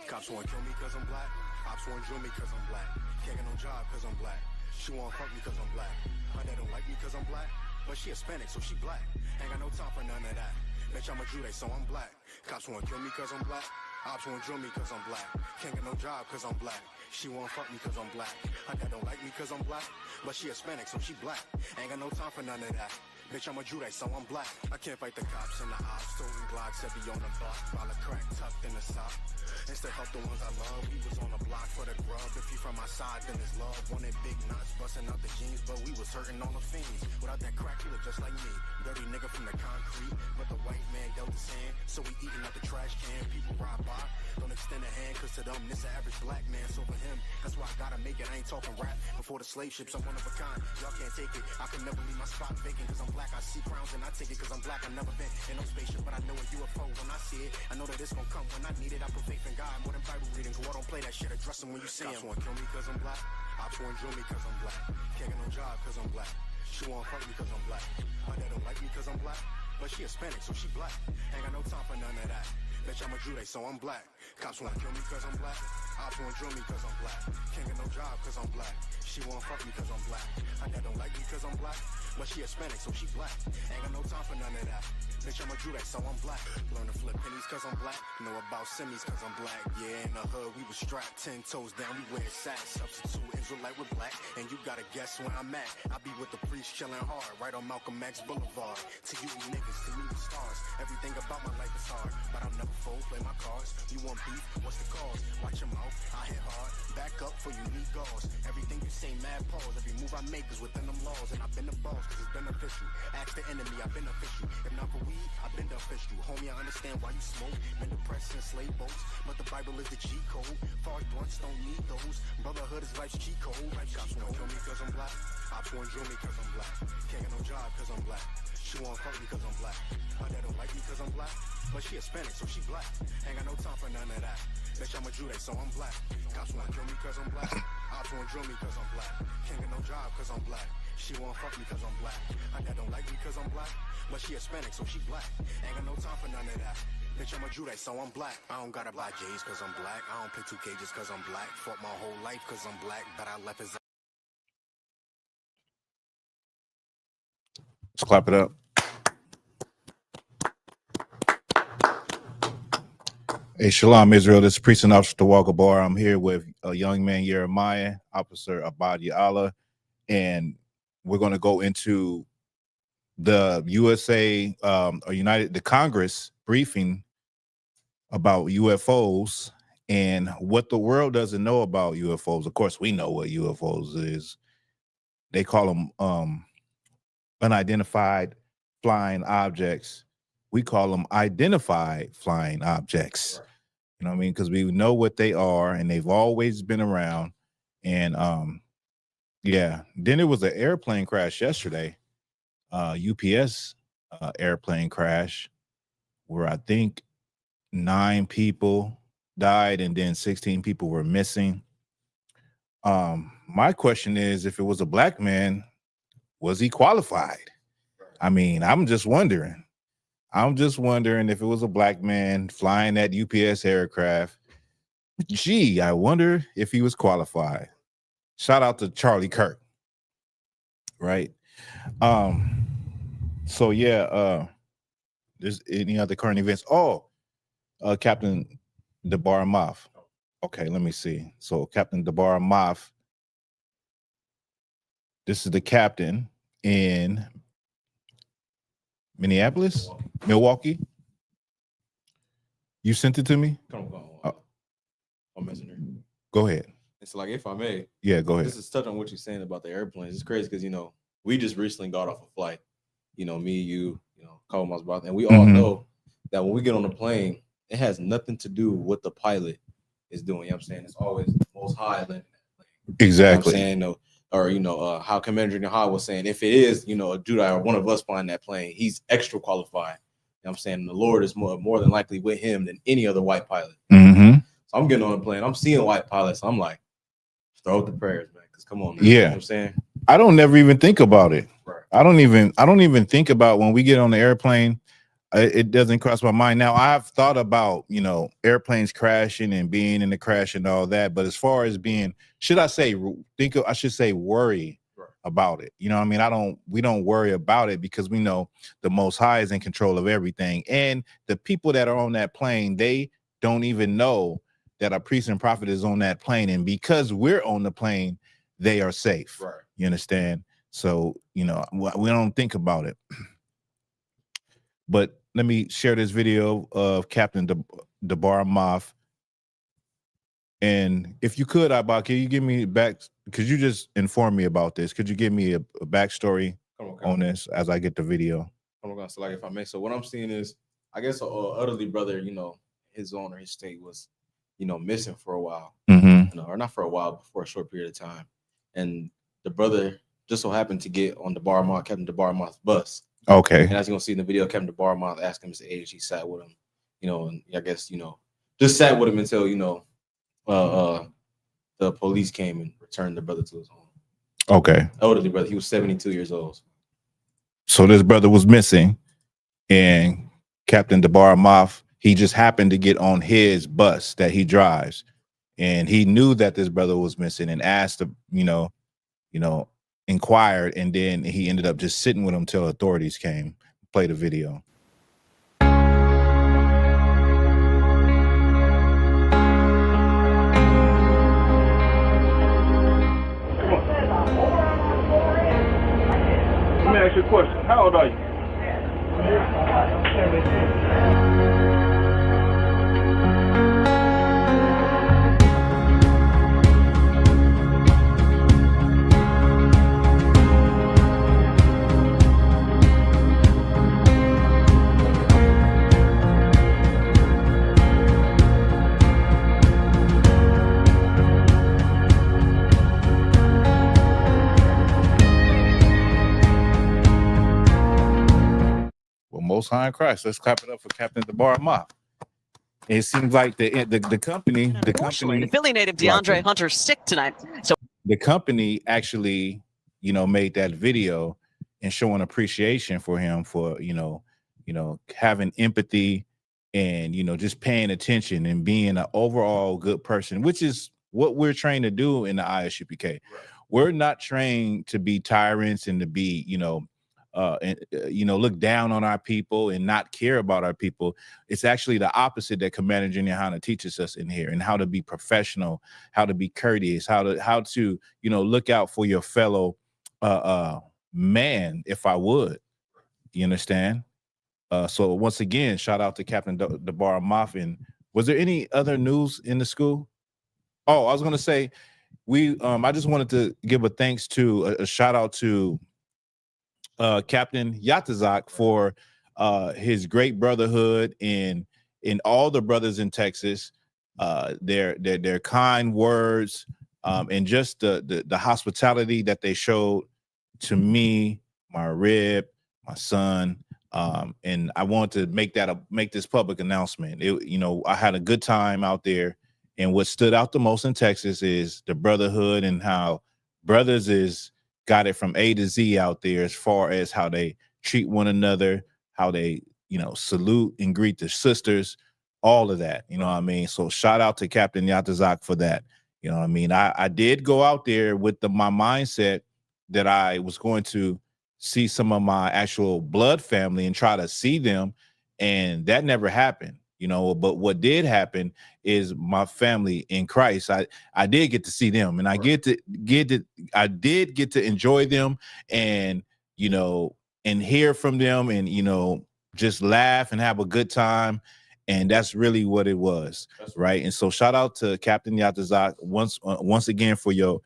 Cops wanna kill me cause I'm black. Ops wanna drill me cause I'm black. Can't get no job cause I'm black. She wanna fuck me cause I'm black. My dad don't like me cause I'm black. But she Hispanic, so she black. Ain't got no time for none of that. Bitch, I'm a Jew, so I'm black. Cops wanna kill me cause I'm black. Ops wanna drill me cause I'm black. Can't get no job cause I'm black. She wanna fuck me cause I'm black. Her dad don't like me cause I'm black. But she Hispanic, so she black. Ain't got no time for none of that. Bitch, I'm a Jew, so I'm black. I can't fight the cops and the ops. Toting Glocks that be on the block. While a crack tucked in the sock. Instead help the ones I love. We was on the block for the grub. If you from my side, then it's love. Wanted big knots busting out the jeans, but we was hurting on the fiends. Without that crack, he look just like me. Dirty nigga from the concrete. But the white man dealt his hand, so we eating out the trash can. People ride by, don't extend a hand, cause to them, this an average black man. So for him, that's why I gotta make it. I ain't talking rap. Before the slave ships, I'm one of a kind. Y'all can't take it. I can never leave my spot vacant, cause I'm black. I see crowns and I take it, cause I'm black. I never been in no spaceship, but I know a UFO when I see it. I know that it's gonna come when I need it. I put faith in God more than Bible reading. Go, I don't play that shit. Address them when you see him. Cops wanna kill me cause I'm black. Ops wanna drill me cause I'm black. Can't get no job cause I'm black. She wanna fuck me cause I'm black. My dad don't like me cause I'm black. But she Hispanic, so she black. Ain't got no time for none of that. Bitch, I'm a Jew, so I'm black. Cops wanna kill me cause I'm black. Ops wanna drill me cause I'm black. Can't get no job cause I'm black. She wanna fuck me cause I'm black. My dad don't like me cause I'm black. But she Hispanic, so she black. Ain't got no time for none of that. Bitch, I'm a Jew, so I'm black. Learn to flip pennies cause I'm black. Know about semis cause I'm black. Yeah, in the hood we was strapped 10 toes down, we wear sacks. Substitute Israelite with black. And you gotta guess where I'm at. I be with the priest chilling hard, right on Malcolm X Boulevard. To you niggas, to me the stars. Everything about my life is hard, but I'll never fold, play my cards. You want beef? What's the cause? Watch your mouth, I hit hard. Back up for you need gauze. Everything you say, mad pause. Every move I make is within them laws. And I've been the boss, cause it's beneficial. Ask the enemy, I've been official. If not for weed, I've been the official. Homie, I understand why you smoke. Been depressed since slave boats. But the Bible is the cheat code. Far blunts don't need those. Brotherhood is life's cheat code. Cops wanna kill me cause I'm black. Ops wanna drill me cause I'm black. Can't get no job cause I'm black. She wanna fuck me cause I'm black. My dad don't like me cause I'm black. But she Hispanic, so she black. Ain't got no time for none of that. Bitch, I'm a Jew, so I'm black. Cops wanna kill me cause I'm black. Ops wanna drill me cause I'm black. Can't get no job cause I'm black. She wanna fuck me cause I'm black. My dad don't like me cause I'm black. But she Hispanic, so she black. Ain't got no time for none of that. Bitch, I'm a Jew, so I'm black. I don't gotta buy J's cause I'm black. I don't play 2K just cause I'm black. Fought my whole life cause I'm black, but I left as Let's clap it up. Hey, Shalom, Israel. This is Precinct Officer Thawah Gabar. I'm here with a young man, Jeremiah, Officer Abadi Allah, and we're going to go into the the Congress briefing about UFOs and what the world doesn't know about UFOs. Of course, we know what UFOs is. They call them unidentified flying objects. We call them identified flying objects. You know what I mean? Because we know what they are, and they've always been around. And yeah, then there was an airplane crash yesterday, UPS airplane crash, where I think 9 people died and then 16 people were missing. My question is, if it was a black man, was he qualified? I mean, I'm just wondering if it was a black man flying that UPS aircraft. Gee, I wonder if he was qualified. Shout out to Charlie Kirk. Right. So yeah, there's any other current events? Captain Debar Moff. Okay, let me see. So Captain Debar Moff. This is the captain in Minneapolis, Milwaukee. You sent it to me? Come on. I'm messenger. Go ahead. It's like, if I may. Yeah, go ahead. This is touch on what you're saying about the airplanes. It's crazy because, we just recently got off a flight. Me, you, Coleman's brother. And we all know that when we get on the plane, it has nothing to do with what the pilot is doing. You know what I'm saying? It's always the most high landing that plane. Exactly. You know what I'm saying? Or, how Commander Nahar was saying, if it is, a Judite or one of us flying that plane, he's extra qualified. You know what I'm saying? The Lord is more than likely with him than any other white pilot. So I'm getting on the plane. I'm seeing white pilots. So I'm like, throw out the prayers, man. Because come on, man. Yeah. You know what I'm saying? I don't never even think about it. Right. I don't even think about when we get on the airplane. it doesn't cross my mind. Now, I've thought about, airplanes crashing and being in the crash and all that, but as far as being, I should say worry about it. You know what I mean? We don't worry about it because we know the Most High is in control of everything. And the people that are on that plane, they don't even know that a priest and prophet is on that plane. And because we're on the plane, they are safe. Right. You understand? So, we don't think about it. But let me share this video of Captain Gabar Moth. And if you could, Abba, can you give me back, because you just informed me about this. Could you give me a backstory on this as I get the video? So like if I may, so what I'm seeing is, I guess a elderly brother, his owner, his state was, missing for a while, or not for a while, but for a short period of time. And the brother just so happened to get on Captain Gabar Moth's bus. Okay. And as you're gonna see in the video, Captain Gabar Moth asked him his age. He sat with him, and I guess, just sat with him until, the police came and returned the brother to his home. Okay. Elderly brother. He was 72 years old. So this brother was missing, and Captain Gabar Moth, he just happened to get on his bus that he drives, and he knew that this brother was missing and asked to, inquired, and then he ended up just sitting with him till authorities came. Play the video. Let me ask you a question. How old are you? Most High in Christ. Let's clap it up for Captain Gabar Moth. It seems like the company, the Philly native DeAndre Hunter sick tonight. So the company actually, made that video and showing appreciation for him for, having empathy and, just paying attention and being an overall good person, which is what we're trained to do in the ISUPK. Right. We're not trained to be tyrants and to be, look down on our people and not care about our people. It's actually the opposite that Commander Junior Hanna teaches us in here, and how to be professional, how to be courteous, how to look out for your fellow man, if I would. You understand? So once again, shout out to Captain Gabar Moth. And was there any other news in the school? Oh, I was gonna say I just wanted to give a thanks to a shout out to Captain Yatazak for his great brotherhood and all the brothers in Texas, their kind words, and just the hospitality that they showed to me, my rib, my son, and I want to make this public announcement. I had a good time out there, and what stood out the most in Texas is the brotherhood and how brothers got it from A to Z out there, as far as how they treat one another, how they, salute and greet their sisters, all of that, you know what I mean? So shout out to Captain Yatazak for that. You know what I mean? I did go out there with my mindset that I was going to see some of my actual blood family and try to see them, and that never happened. But what did happen is my family in Christ. I did get to see them, and I I did get to enjoy them, and and hear from them, and just laugh and have a good time, and that's really what it was, right? And so shout out to Captain Yatazak once again for your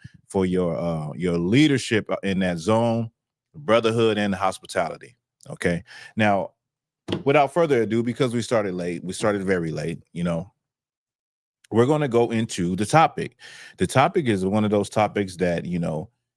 leadership in that zone, brotherhood, and hospitality. Okay, now, without further ado, because we started very late, we're going to go into the topic. The topic is one of those topics that,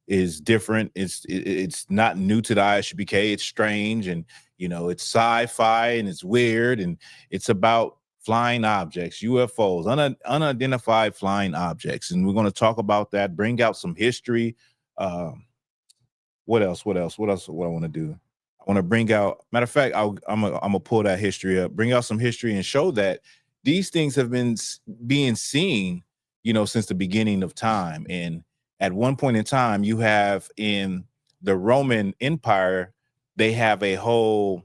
is different. It's not new to the ISUPK. It's strange, and, it's sci-fi, and it's weird, and it's about flying objects, UFOs, unidentified flying objects. And we're going to talk about that, bring out some history. What else? What I want to do? I want to bring out, matter of fact, I'm gonna pull that history up, bring out some history and show that these things have been being seen, since the beginning of time. And at one point in time, you have in the Roman Empire, they have a whole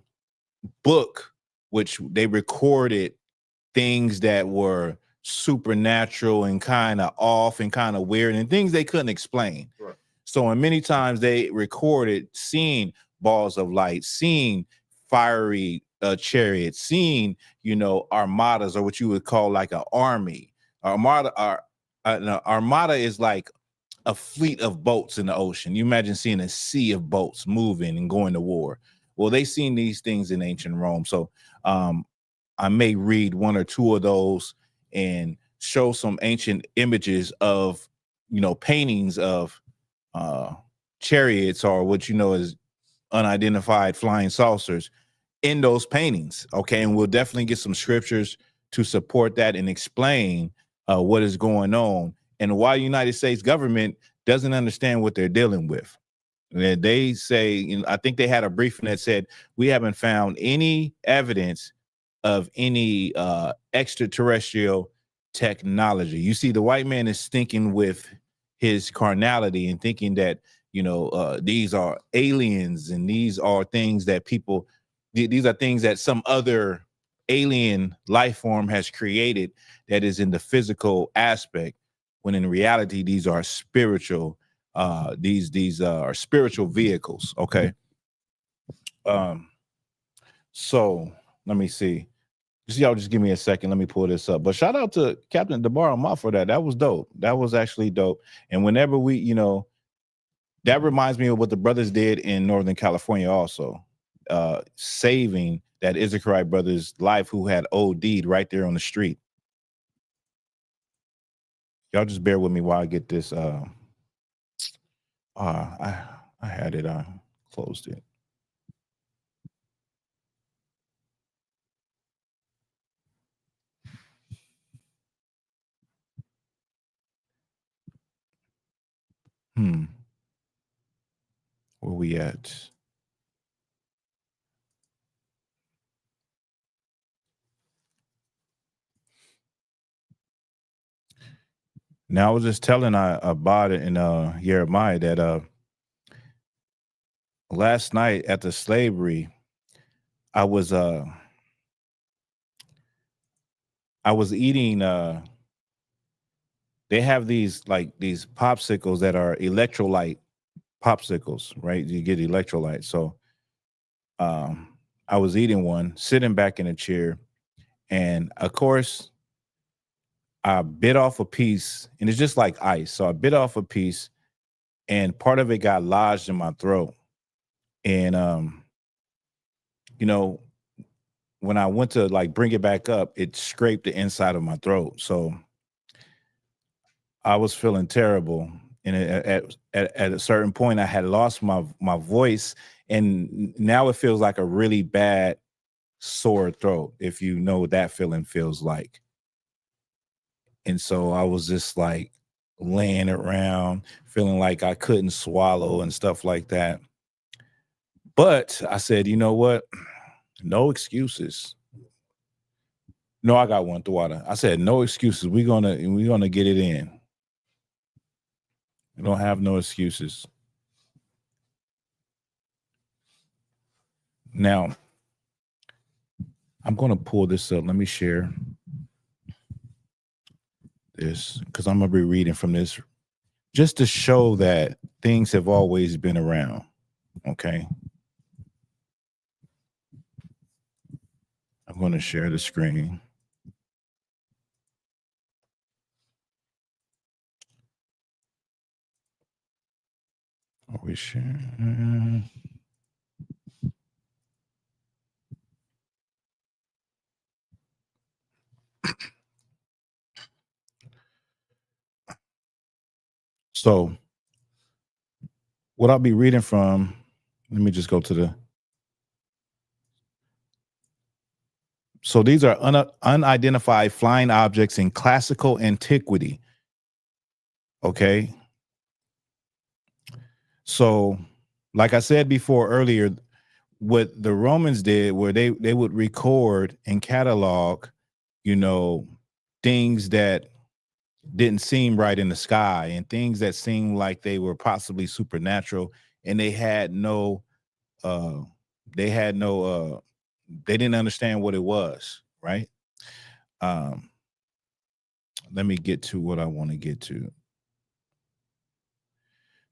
book which they recorded things that were supernatural and kind of off and kind of weird and things they couldn't explain. Right. So, and many times they recorded seeing balls of light, seeing fiery chariots, seeing, armadas, or what you would call like an army. Armada is like a fleet of boats in the ocean. You imagine seeing a sea of boats moving and going to war. Well, they seen these things in ancient Rome. So I may read one or two of those and show some ancient images of, paintings of chariots, or what is unidentified flying saucers in those paintings. Okay. And we'll definitely get some scriptures to support that and explain what is going on and why the United States government doesn't understand what they're dealing with. And they say, I think they had a briefing that said, we haven't found any evidence of any extraterrestrial technology. You see, the white man is thinking with his carnality and thinking that, these are aliens and these are things that these are things that some other alien life form has created that is in the physical aspect, when in reality, these are spiritual. These are spiritual vehicles. Okay. So let me see. Y'all just give me a second. Let me pull this up. But shout out to Captain Dabar for that. That was dope. That was actually dope. And whenever we, that reminds me of what the brothers did in Northern California also, saving that Israelite brother's life who had OD'd right there on the street. Y'all just bear with me while I get this. I had it. I closed it. Where we at? Now I was just telling about it in Jeremiah that last night at the slavery, I was eating they have these popsicles that are electrolyte popsicles, right? You get electrolyte. So I was eating one, sitting back in a chair, and of course I bit off a piece, and it's just like ice. So I bit off a piece, and part of it got lodged in my throat. And when I went to bring it back up, it scraped the inside of my throat. So I was feeling terrible. And at a certain point, I had lost my voice, and now it feels like a really bad sore throat, if you know what that feeling feels like. And so I was just laying around, feeling like I couldn't swallow and stuff like that. But I said, you know what? No excuses. No, I got one, Thawah. I said, no excuses. We're gonna get it in. We don't have no excuses. Now, I'm gonna pull this up. Let me share this because I'm gonna be reading from this just to show that things have always been around. Okay. I'm gonna share the screen. Are we sharing? So what I'll be reading from, let me just go to the. So these are unidentified flying objects in classical antiquity. Okay. So like I said before earlier, what the Romans did, where they would record and catalog, you know, things that didn't seem right in the sky and things that seemed like they were possibly supernatural, and they had no they had no they didn't understand what it was, right? Let me get to what I want to get to.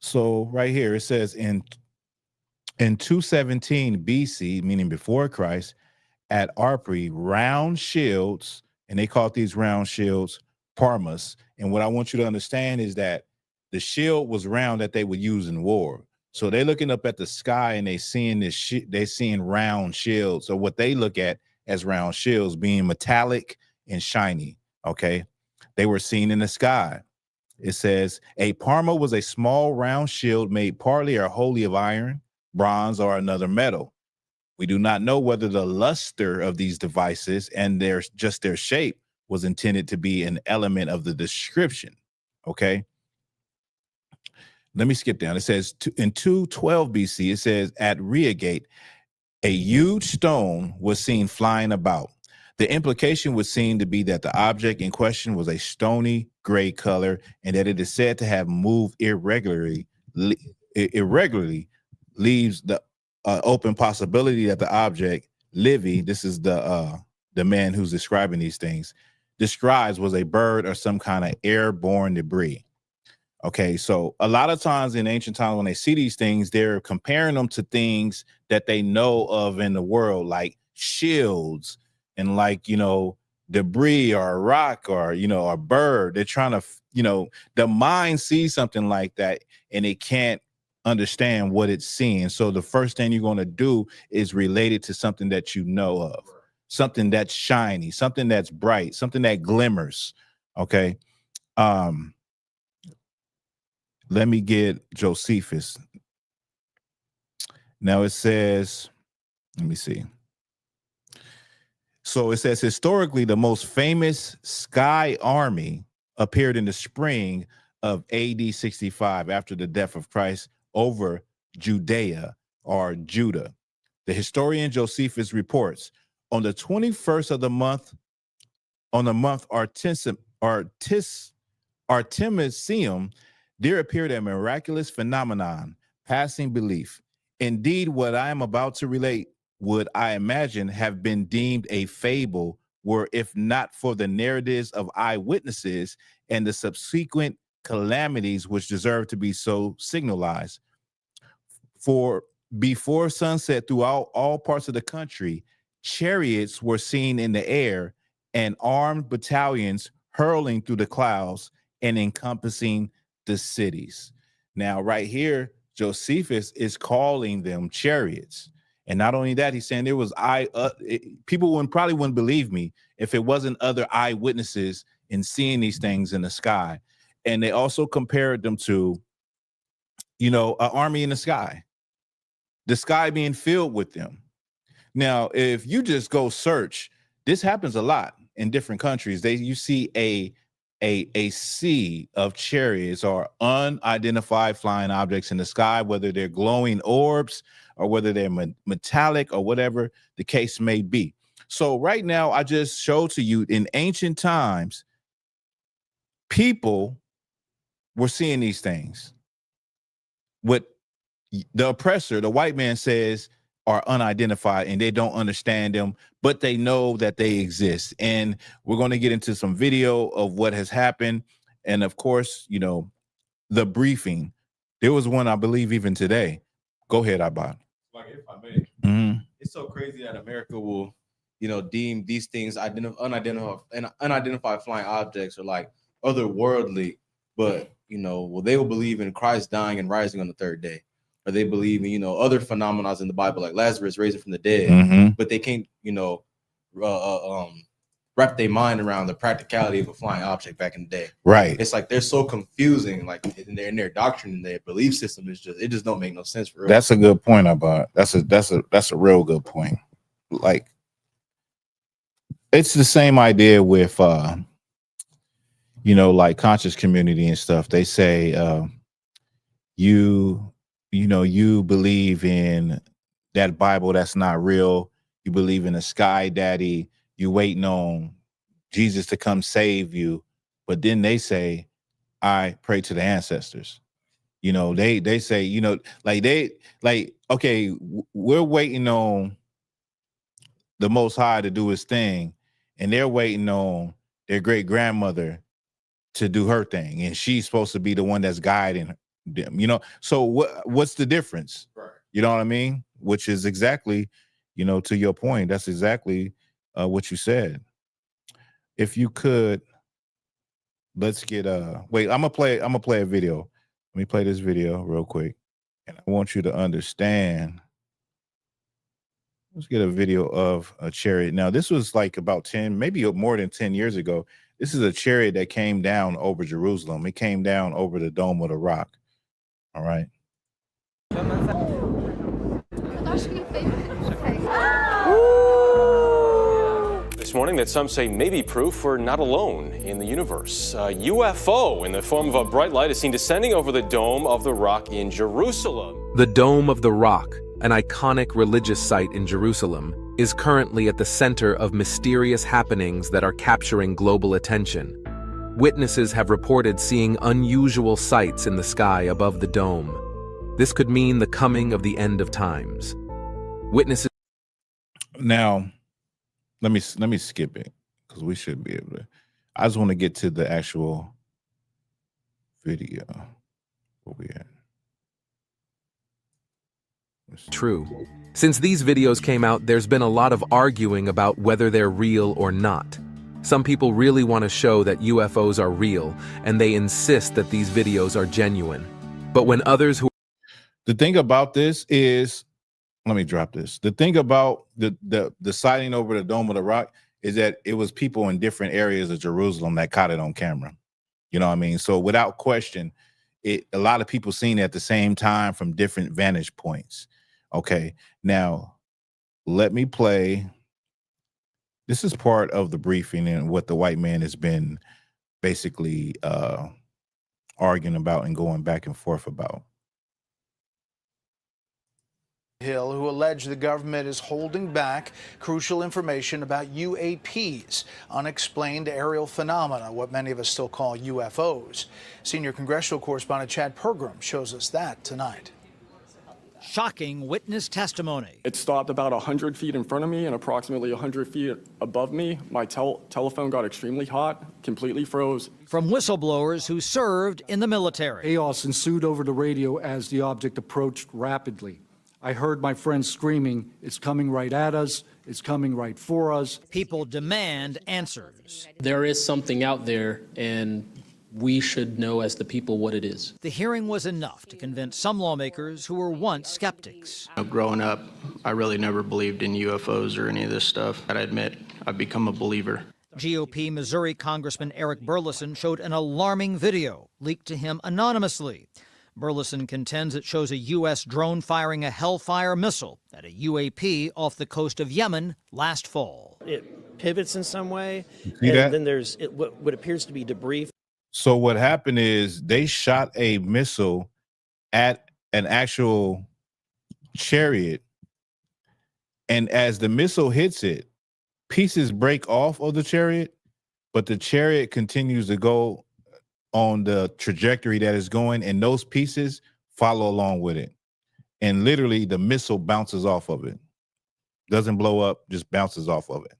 So right here it says in 217 BC, meaning before Christ, at Arpri, round shields, and they called these round shields parmas. And what I want you to understand is that the shield was round that they would use in war. So they're looking up at the sky and they seeing this they seeing round shields. So what they look at as round shields being metallic and shiny. Okay, they were seen in the sky. It says a parma was a small round shield made partly or wholly of iron, bronze, or another metal. We do not know whether the luster of these devices and their shape was intended to be an element of the description. Okay. Let me skip down. It says in 212 BC, it says at Reagate, a huge stone was seen flying about. The implication was seen to be that the object in question was a stony gray color and that it is said to have moved irregularly, leaves the open possibility that the object, Livy, this is the man who's describing these things, describes was a bird or some kind of airborne debris. Okay, so a lot of times in ancient times when they see these things, they're comparing them to things that they know of in the world, like shields and like, you know, debris or a rock or, you know, a bird. They're trying to, you know, the mind sees something like that and it can't understand what it's seeing. So the first thing you're going to do is relate it to something that you know of, something that's shiny, something that's bright, something that glimmers. Okay. Let me get Josephus. Now it says, let me see. So it says historically, the most famous sky army appeared in the spring of AD 65 after the death of Christ over Judea or Judah. The historian Josephus reports on the 21st of the month, on the month Artemisium, there appeared a miraculous phenomenon, passing belief. Indeed, what I am about to relate would, I imagine, have been deemed a fable, were if not for the narratives of eyewitnesses and the subsequent calamities which deserve to be so signalized. For before sunset throughout all parts of the country, chariots were seen in the air and armed battalions hurling through the clouds and encompassing the cities. Now, right here, Josephus is calling them chariots. And not only that, he's saying there was people probably wouldn't believe me if it wasn't other eyewitnesses in seeing these things in the sky. And they also compared them to, you know, an army in the sky being filled with them. Now, if you just go search, this happens a lot in different countries. You see a sea of chariots or unidentified flying objects in the sky, whether they're glowing orbs or whether they're metallic or whatever the case may be. So right now, I just showed to you in ancient times, people were seeing these things. What the oppressor, the white man, says are unidentified and they don't understand them, but they know that they exist. And we're going to get into some video of what has happened. And of course, you know, the briefing. There was one, I believe, even today. Go ahead, Abad. Like, if I may, it's so crazy that America will, you know, deem these things unidentified flying objects are like otherworldly, but you know, well, they will believe in Christ dying and rising on the third day. Or they believe in, you know, other phenomena in the Bible, like Lazarus raising from the dead, but they can't, you know, wrap their mind around the practicality of a flying object back in the day. Right. It's like they're so confusing, like in their doctrine and their belief system is just, it just don't make no sense for real. That's a good point, Abad. That's a real good point. Like, it's the same idea with you know, like conscious community and stuff. They say you believe in that Bible that's not real. You believe in a sky daddy. You waiting on Jesus to come save you. But then they say, I pray to the ancestors. You know, they say, you know, okay, we're waiting on the Most High to do his thing, and they're waiting on their great grandmother to do her thing, and she's supposed to be the one that's guiding them, you know. So what's the difference? Right. You know what I mean? Which is exactly, you know, to your point, that's exactly what you said. If you could, let's get wait, I'm gonna play a video. Let me play this video real quick, and I want you to understand. Let's get a video of a chariot. Now, this was like about 10, maybe more than 10 years ago. This is a chariot that came down over Jerusalem. It came down over the Dome of the Rock. All right. This morning that some say may be proof we're not alone in the universe. A UFO in the form of a bright light is seen descending over the Dome of the Rock in Jerusalem. The Dome of the Rock, an iconic religious site in Jerusalem, is currently at the center of mysterious happenings that are capturing global attention. Witnesses have reported seeing unusual sights in the sky above the dome. This could mean the coming of the end of times. Witnesses. Now, let me skip it because we should be able to. I just want to get to the actual video. Where we at? True. Since these videos came out, there's been a lot of arguing about whether they're real or not. Some people really want to show that UFOs are real, and they insist that these videos are genuine. But when others who... The thing about this is, let me drop this. The thing about the sighting over the Dome of the Rock is that it was people in different areas of Jerusalem that caught it on camera. You know what I mean? So without question, a lot of people seen it at the same time from different vantage points. Okay, now let me play. This is part of the briefing and what the white man has been basically arguing about and going back and forth about. Hill, who alleged the government is holding back crucial information about UAPs, unexplained aerial phenomena, what many of us still call UFOs. Senior congressional correspondent Chad Pergram shows us that tonight. Shocking witness testimony. It stopped about 100 feet in front of me and approximately 100 feet above me. My telephone got extremely hot, completely froze. From whistleblowers who served in the military. Chaos ensued over the radio as the object approached rapidly. I heard my friends screaming, "It's coming right at us, it's coming right for us." People demand answers. There is something out there, and we should know as the people what it is. The hearing was enough to convince some lawmakers who were once skeptics. Growing up, I really never believed in UFOs or any of this stuff. I admit, I've become a believer. GOP Missouri Congressman Eric Burleson showed an alarming video leaked to him anonymously. Burleson contends it shows a U.S. drone firing a Hellfire missile at a UAP off the coast of Yemen last fall. It pivots in some way, and then there's what appears to be debris. So what happened is they shot a missile at an actual chariot, and as the missile hits it, pieces break off of the chariot, but the chariot continues to go on the trajectory that is going, and those pieces follow along with it. And literally the missile bounces off of it. Doesn't blow up, just bounces off of it.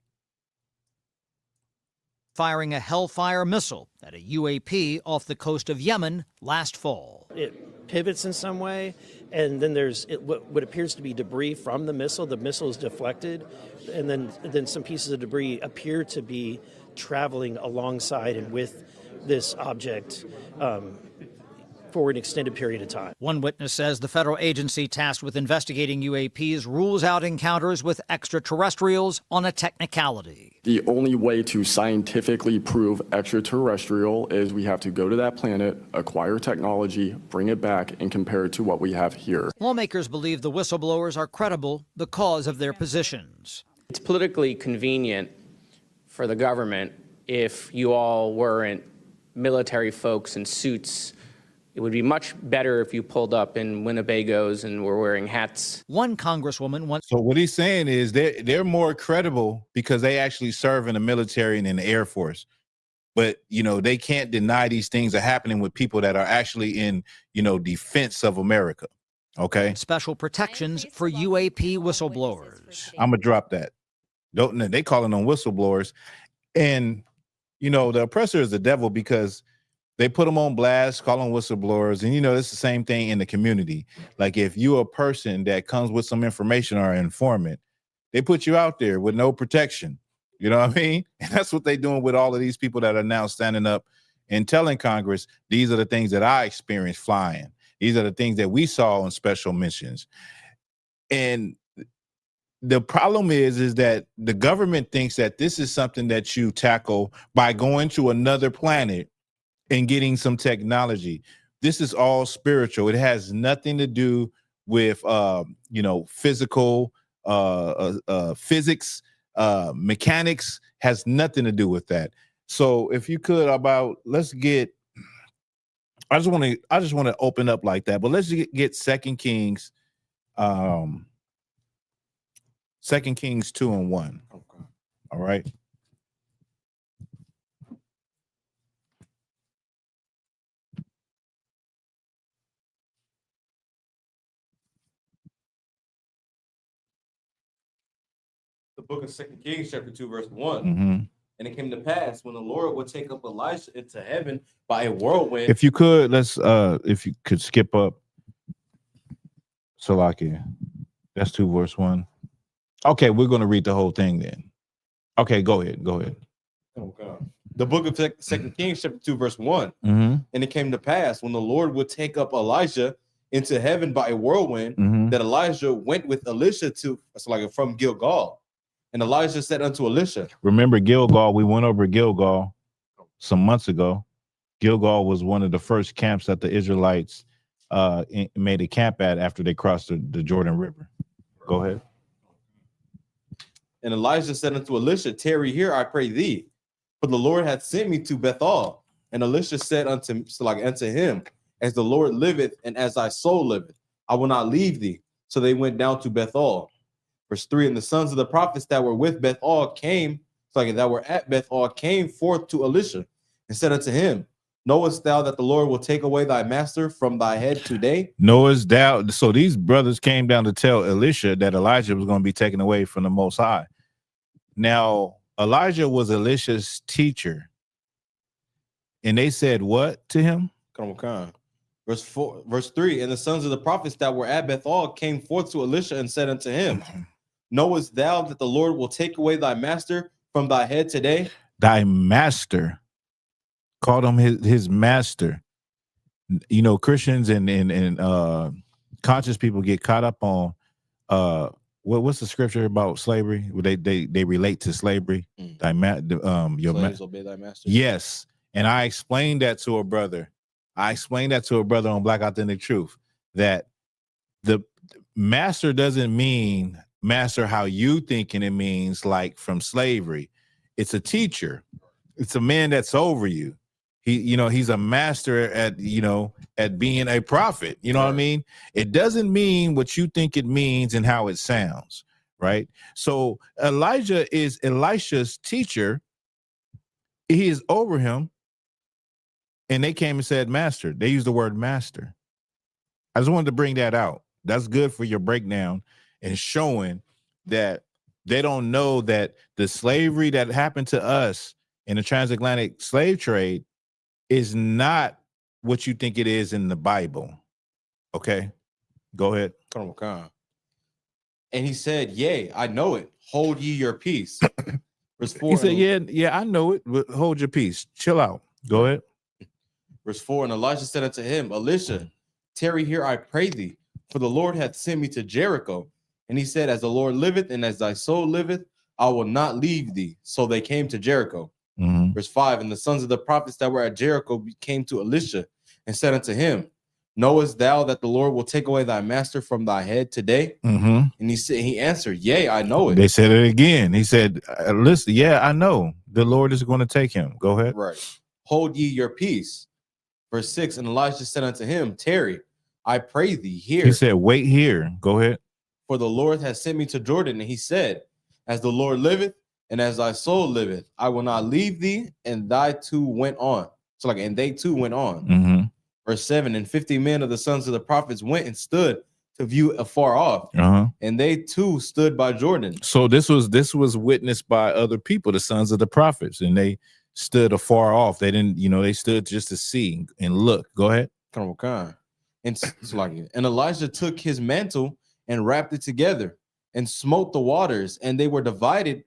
Firing a Hellfire missile at a UAP off the coast of Yemen last fall. It pivots in some way, and then there's what appears to be debris from the missile. The missile is deflected, and then some pieces of debris appear to be traveling alongside and with this object for an extended period of time. One witness says the federal agency tasked with investigating UAPs rules out encounters with extraterrestrials on a technicality. The only way to scientifically prove extraterrestrial is we have to go to that planet, acquire technology, bring it back, and compare it to what we have here. Lawmakers believe the whistleblowers are credible because of their positions. It's politically convenient for the government if you all weren't military folks in suits, It would be much better if you pulled up in Winnebagos and were wearing hats. One congresswoman once. So what he's saying is they're more credible because they actually serve in the military and in the Air Force. But, you know, they can't deny these things are happening with people that are actually in, you know, defense of America. Okay. Special protections for UAP whistleblowers. I'm going to drop that. They calling them whistleblowers. And, you know, the oppressor is the devil because they put them on blast, call them whistleblowers. And, you know, it's the same thing in the community. Like if you're a person that comes with some information or an informant, they put you out there with no protection. You know what I mean? And that's what they're doing with all of these people that are now standing up and telling Congress, these are the things that I experienced flying. These are the things that we saw on special missions. And the problem is that the government thinks that this is something that you tackle by going to another planet and getting some technology. This is all spiritual. It has nothing to do with, you know, physical physics, mechanics, has nothing to do with that. So if you could let's get, I just want to open up like that, but let's get 2 Kings, 2 Kings 2:1. Okay. All right. The book of 2 Kings, chapter 2, verse 1. Mm-hmm. And it came to pass when the Lord would take up Elisha into heaven by a whirlwind. If you could, if you could skip up Salakia. That's 2 verse 1. Okay, we're going to read the whole thing then. Okay, go ahead. Oh, God. The book of 2 Kings, chapter 2, verse 1. Mm-hmm. And it came to pass when the Lord would take up Elijah into heaven by a whirlwind, Mm-hmm. that Elijah went with Elisha from Gilgal. And Elijah said unto Elisha, Remember Gilgal? We went over Gilgal some months ago. Gilgal was one of the first camps that the Israelites made a camp at after they crossed the Jordan River. Go ahead. And Elijah said unto Elisha, tarry here, I pray thee, for the Lord hath sent me to Bethel. And Elisha said unto him, as the Lord liveth, and as thy soul liveth, I will not leave thee. So they went down to Bethel. Verse 3, and the sons of the prophets that were with Bethel that were at Bethel came forth to Elisha and said unto him, knowest thou that the Lord will take away thy master from thy head today? Knowest thou? So these brothers came down to tell Elisha that Elijah was going to be taken away from the Most High. Now, Elijah was Elisha's teacher. And they said what to him? Come on. Verse 3, and the sons of the prophets that were at Bethel came forth to Elisha and said unto him, knowest thou that the Lord will take away thy master from thy head today? Thy master. Called him his master. You know, Christians and conscious people get caught up on what's the scripture about slavery? They relate to slavery. Slaves obey thy master. Yes. And I explained that to a brother. On Black Authentic Truth, that the master doesn't mean master how you thinking it means, like from slavery. It's a teacher. It's a man that's over you. He's a master at being a prophet. You know what I mean? It doesn't mean what you think it means and how it sounds, right? So Elijah is Elisha's teacher. He is over him. And they came and said, master. They used the word master. I just wanted to bring that out. That's good for your breakdown and showing that they don't know that the slavery that happened to us in the transatlantic slave trade is not what you think it is in the Bible. Okay, go ahead. Come on. And he said, yea, I know it. Hold ye your peace. Verse 4. He said, yeah, I know it, but hold your peace. Chill out. Go ahead. Verse 4, and Elijah said unto him, Elisha, tarry here, I pray thee, for the Lord hath sent me to Jericho. And he said, as the Lord liveth, and as thy soul liveth, I will not leave thee. So they came to Jericho. Mm-hmm. Verse 5, and the sons of the prophets that were at Jericho came to Elisha and said unto him, knowest thou that the Lord will take away thy master from thy head today? Mm-hmm. And he answered, yea, I know it. They said it again. He said, listen, yeah, I know the Lord is going to take him. Go ahead. Right. Hold ye your peace. Verse 6, and Elijah said unto him, tarry, I pray thee here. He said, wait here. Go ahead. For the Lord has sent me to Jordan. And he said, as the Lord liveth, and as thy soul liveth, I will not leave thee. And thy two went on. So like, and they two went on. Mm-hmm. Verse 7, and 50 men of the sons of the prophets went and stood to view afar off. Uh-huh. And they too stood by Jordan. So this was witnessed by other people, the sons of the prophets, and they stood afar off. They didn't, they stood just to see and look. Go ahead. And Elijah took his mantle and wrapped it together and smote the waters, and they were divided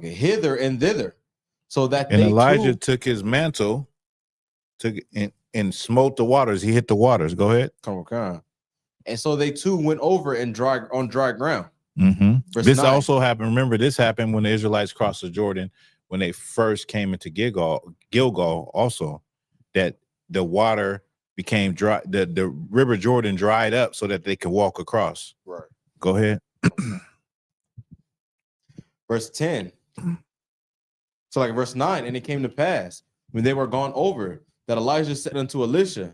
hither and thither. So that Elijah took his mantle, and smote the waters. He hit the waters. Go ahead. And so they too went over and on dry ground. Mm-hmm. This 9. also happened. Remember, this happened when the Israelites crossed the Jordan, when they first came into Gilgal also, that the water became dry. The river Jordan dried up so that they could walk across. Right. Go ahead. Verse 10. So like verse 9, and it came to pass when they were gone over that Elijah said unto Elisha,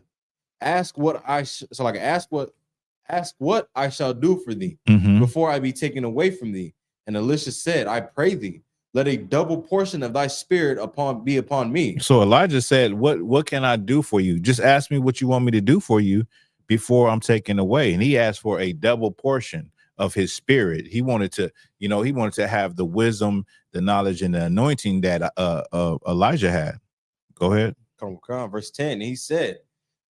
ask what I shall do for thee before I be taken away from thee. And Elisha said, I pray thee, let a double portion of thy spirit be upon me. So Elijah said, what can I do for you? Just ask me what you want me to do for you before I'm taken away. And he asked for a double portion of his spirit. He wanted to have the wisdom, the knowledge, and the anointing that Elijah had. Go ahead. Verse 10, he said,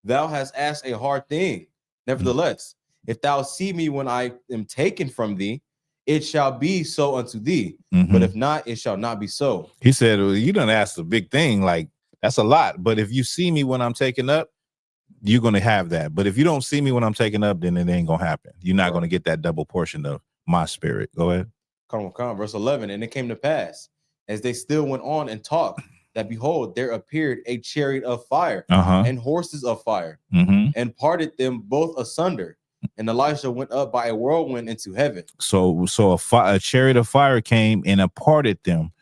thou hast asked a hard thing. Nevertheless, if thou see me when I am taken from thee, it shall be so unto thee. But if not, it shall not be so. He said, well, you done asked a big thing. Like, that's a lot. But if you see me when I'm taken up, you're going to have that. But if you don't see me when I'm taken up, then it ain't going to happen. You're not going to get that double portion of my spirit. Go ahead. Verse 11, and it came to pass, as they still went on and talked, that behold, there appeared a chariot of fire and horses of fire, and parted them both asunder. And Elisha went up by a whirlwind into heaven. So a chariot of fire came and parted them.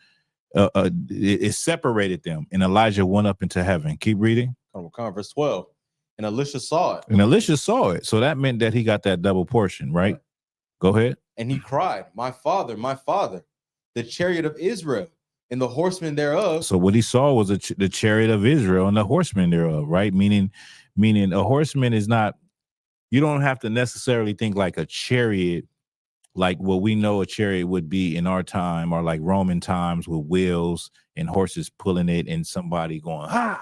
It separated them, and Elijah went up into heaven. Keep reading. Verse 12, and Elisha saw it. And Elisha saw it. So that meant that he got that double portion, right? Go ahead. And he cried, my father, the chariot of Israel and the horsemen thereof. So what he saw was the chariot of Israel and the horsemen thereof, right? Meaning a horseman is not, you don't have to necessarily think like a chariot, like what we know a chariot would be in our time, or like Roman times with wheels and horses pulling it and somebody going, a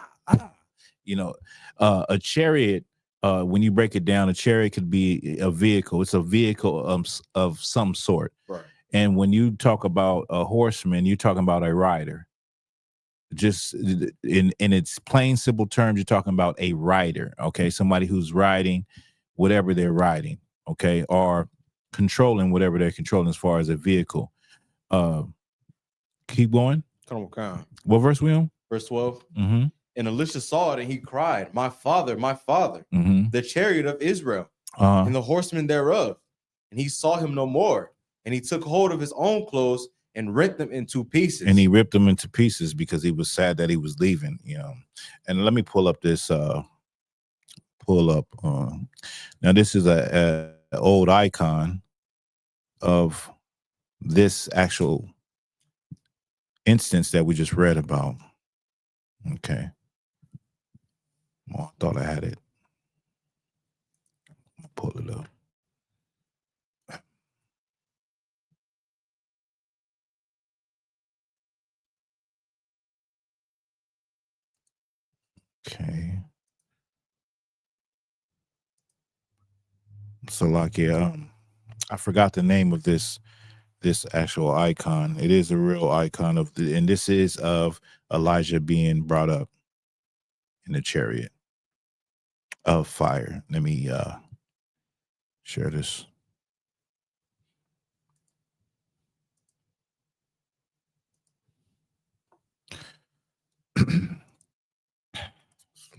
chariot, when you break it down, a chariot could be a vehicle. It's a vehicle of some sort. Right. And when you talk about a horseman, you're talking about a rider. Just in its plain, simple terms, you're talking about a rider, okay? Somebody who's riding whatever they're riding, okay? Or controlling whatever they're controlling as far as a vehicle. Keep going. What verse we on? Verse 12. And Elisha saw it, and he cried, my father, the chariot of Israel and the horsemen thereof. And he saw him no more. And he took hold of his own clothes and rent them into pieces. And he ripped them into pieces because he was sad that he was leaving, And let me pull up this, now this is a old icon of this actual instance that we just read about. Okay. Well, I thought I had it. I'll pull it up. Okay. So like, I forgot the name of this actual icon. It is a real icon and this is of Elijah being brought up in the chariot of fire. Let me share this.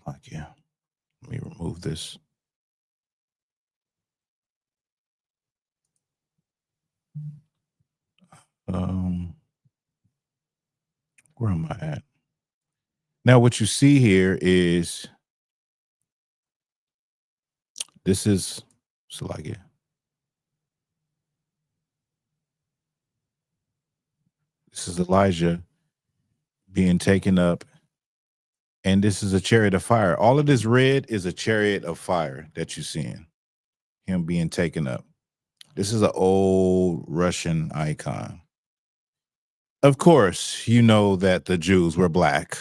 Like, yeah. Let me remove this. Where am I at? Now, what you see here is This is Salakia. This is Elijah being taken up, and this is a chariot of fire. All of this red is a chariot of fire that you're seeing. Him being taken up. This is an old Russian icon. Of course, you know that the Jews were black,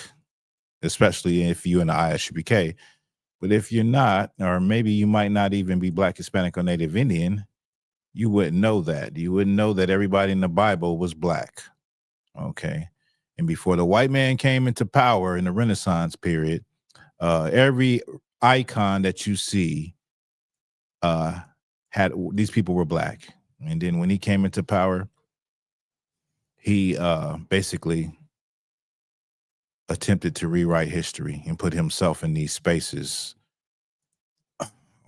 especially if you're in the ISUPK. But if you're not, or maybe you might not even be black, Hispanic, or Native Indian, you wouldn't know that. You wouldn't know that everybody in the Bible was black. Okay. And before the white man came into power in the Renaissance period, every icon that you see had these people were black. And then when he came into power, he basically attempted to rewrite history and put himself in these spaces.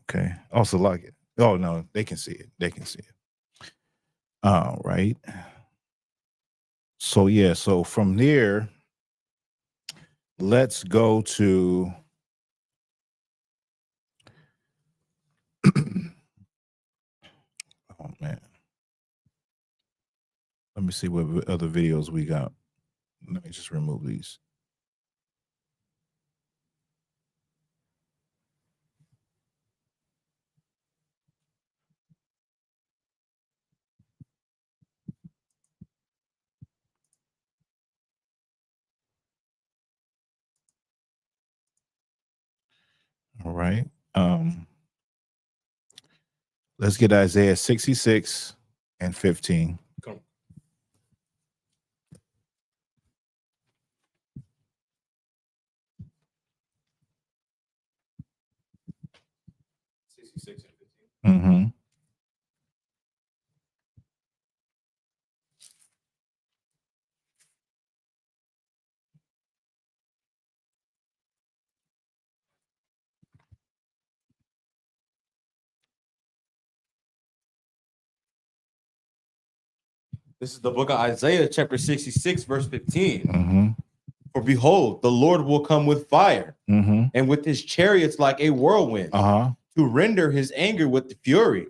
Okay. Also like it. Oh no, they can see it. They can see it. All right. So yeah, so from there, let's go to oh man. Let me see what other videos we got. Let me just remove these. All right. Let's get Isaiah 66 and 15. Come. Mm-hmm. This is the book of Isaiah, chapter 66, verse 15. Mm-hmm. For behold, the Lord will come with fire, Mm-hmm. and with his chariots like a whirlwind, to render his anger with the fury,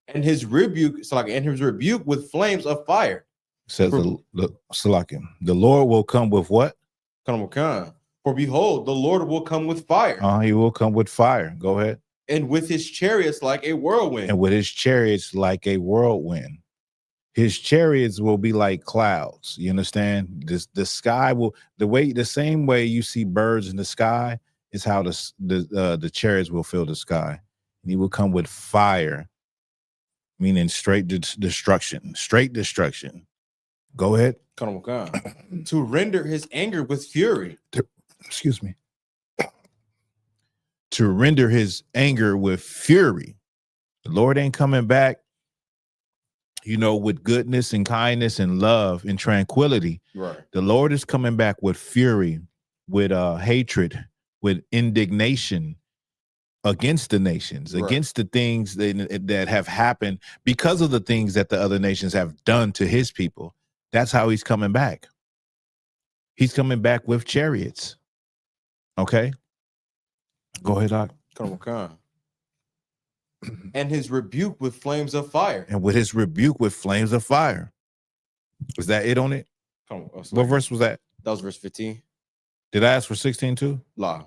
and his rebuke, with flames of fire. Says Salakim. The Lord will come with what? For behold, the Lord will come with fire. He will come with fire. Go ahead. And with his chariots like a whirlwind. And with his chariots like a whirlwind. His chariots will be like clouds. You understand? The sky will the same way you see birds in the sky is how the chariots will fill the sky. And he will come with fire, meaning straight destruction. Straight destruction. Go ahead. To render his anger with fury. Excuse me. To render his anger with fury. The Lord ain't coming back, with goodness and kindness and love and tranquility. Right. The Lord is coming back with fury, with hatred, with indignation against the nations, Right. against the things that have happened because of the things that the other nations have done to his people. That's how he's coming back. He's coming back with chariots. Okay. Go ahead, Doc. And his rebuke with flames of fire. And with his rebuke with flames of fire. Was that it on it? What verse was that? That was verse 15. Did I ask for 16 too? La.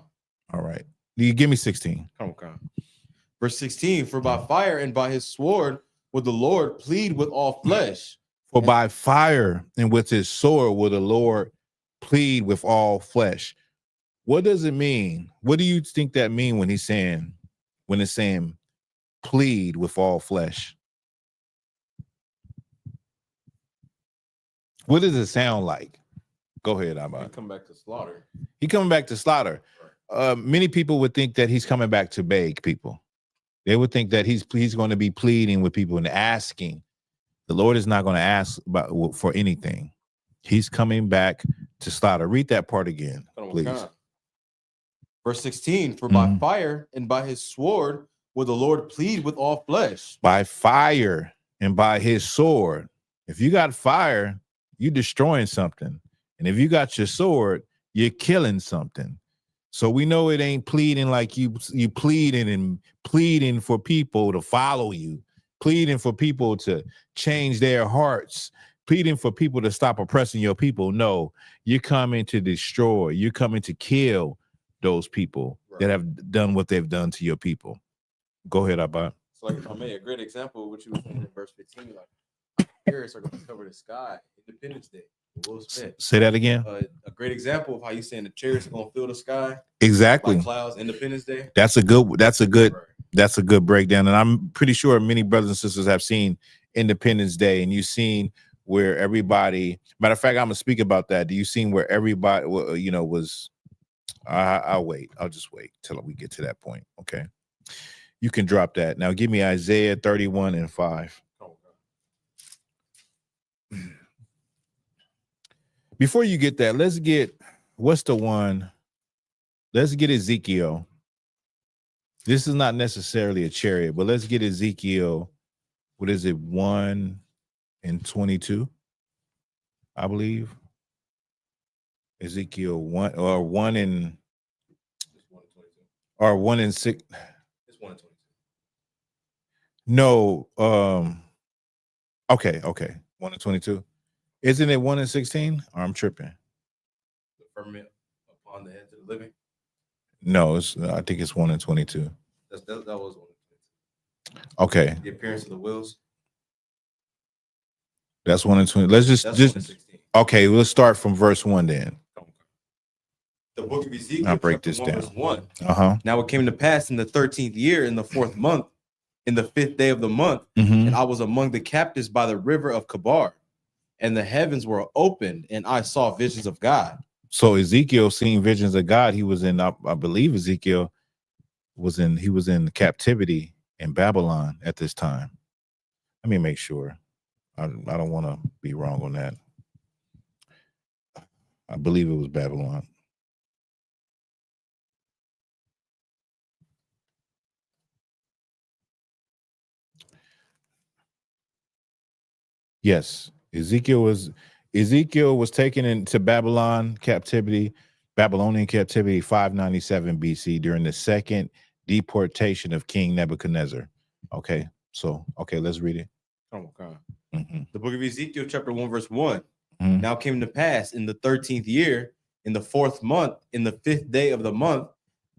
All right. You give me 16. Verse 16, for by fire and by his sword will the Lord plead with all flesh. For by fire and with his sword will the Lord plead with all flesh. What does it mean? What do you think that mean when it's saying plead with all flesh? What does it sound like? Go ahead, Abba. Come back to slaughter. He coming back to slaughter. Many people would think that he's coming back to beg people. They would think that he's going to be pleading with people and asking. The Lord is not going to ask for anything. He's coming back to slaughter. Read that part again, please. Verse 16, for by fire and by his sword will the Lord plead with all flesh. By fire and by his sword. If you got fire, you're destroying something. And if you got your sword, you're killing something. So we know it ain't pleading like you pleading and pleading for people to follow you, pleading for people to change their hearts, pleading for people to stop oppressing your people. No, you're coming to destroy. You're coming to kill those people that have done what they've done to your people. Go ahead, Abba. So, like, if I made a great example of what you were saying in verse 15, like, spirits are going to cover the sky, Independence Day. Will Smith. Say that again. A great example of how you saying the chariots are going to fill the sky. Exactly. Like clouds, Independence Day. That's a good breakdown. And I'm pretty sure many brothers and sisters have seen Independence Day, and you've seen where everybody, matter of fact, I'm gonna speak about that. Do you seen where everybody, was, I'll wait. I'll just wait till we get to that point. Okay. You can drop that. Now give me Isaiah 31:5. Before you get that, let's get, what's the one? Let's get Ezekiel. This is not necessarily a chariot, but let's get Ezekiel. What is it? 1:22, I believe. Ezekiel 1 or 1 in or 1 in 6. It's 1:22. No. Okay. 1:22. Isn't it 1:16? Or I'm tripping. The firmament upon the heads of the living. No, I think it's 1:22. That was 1:22. Okay. The appearance of the wheels. That's 1:20. Let's just 1:16. Okay. Let's start from verse 1 then. The book of Ezekiel. I'll break this 1, down. verse 1. Uh-huh. Now it came to pass in the 13th year, in the 4th month, in the 5th day of the month, Mhm. and I was among the captives by the river of Gabar, and the heavens were opened, and I saw visions of God. So Ezekiel seeing visions of God. He was in, I believe Ezekiel was in captivity in Babylon at this time. Let me make sure. I don't want to be wrong on that. I believe it was Babylon. Yes, Ezekiel was taken into Babylonian captivity 597 BC during the second deportation of King Nebuchadnezzar. Okay, let's read it. Oh, God. Mm-hmm. The book of Ezekiel, chapter 1, verse 1. Mhm. Now came to pass in the 13th year, in the 4th month, in the 5th day of the month,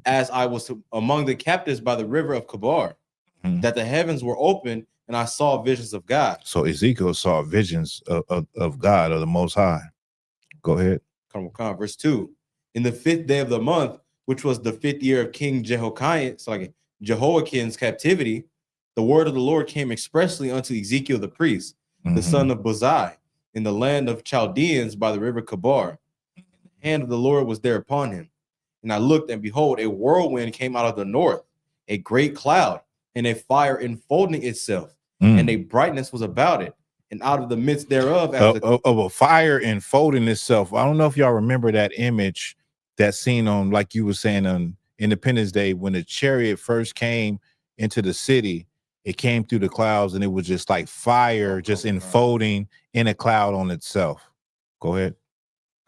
as I was among the captives by the river of Gabar, Mhm. that the heavens were open, and I saw visions of God. So Ezekiel saw visions of God, of the Most High. Go ahead. Come on, verse 2. In the 5th day of the month, which was the 5th year of King Jehoiakim's captivity, the word of the Lord came expressly unto Ezekiel the priest, the son of Buzai, in the land of Chaldeans by the river Gabar. And the hand of the Lord was there upon him. And I looked, and behold, a whirlwind came out of the north, a great cloud, and a fire enfolding itself, and a brightness was about it. And out of the midst thereof, of a fire enfolding itself. I don't know if y'all remember that image, that scene on, like you were saying, on Independence Day, when the chariot first came into the city. It came through the clouds, and it was just like fire, just enfolding in a cloud on itself. Go ahead.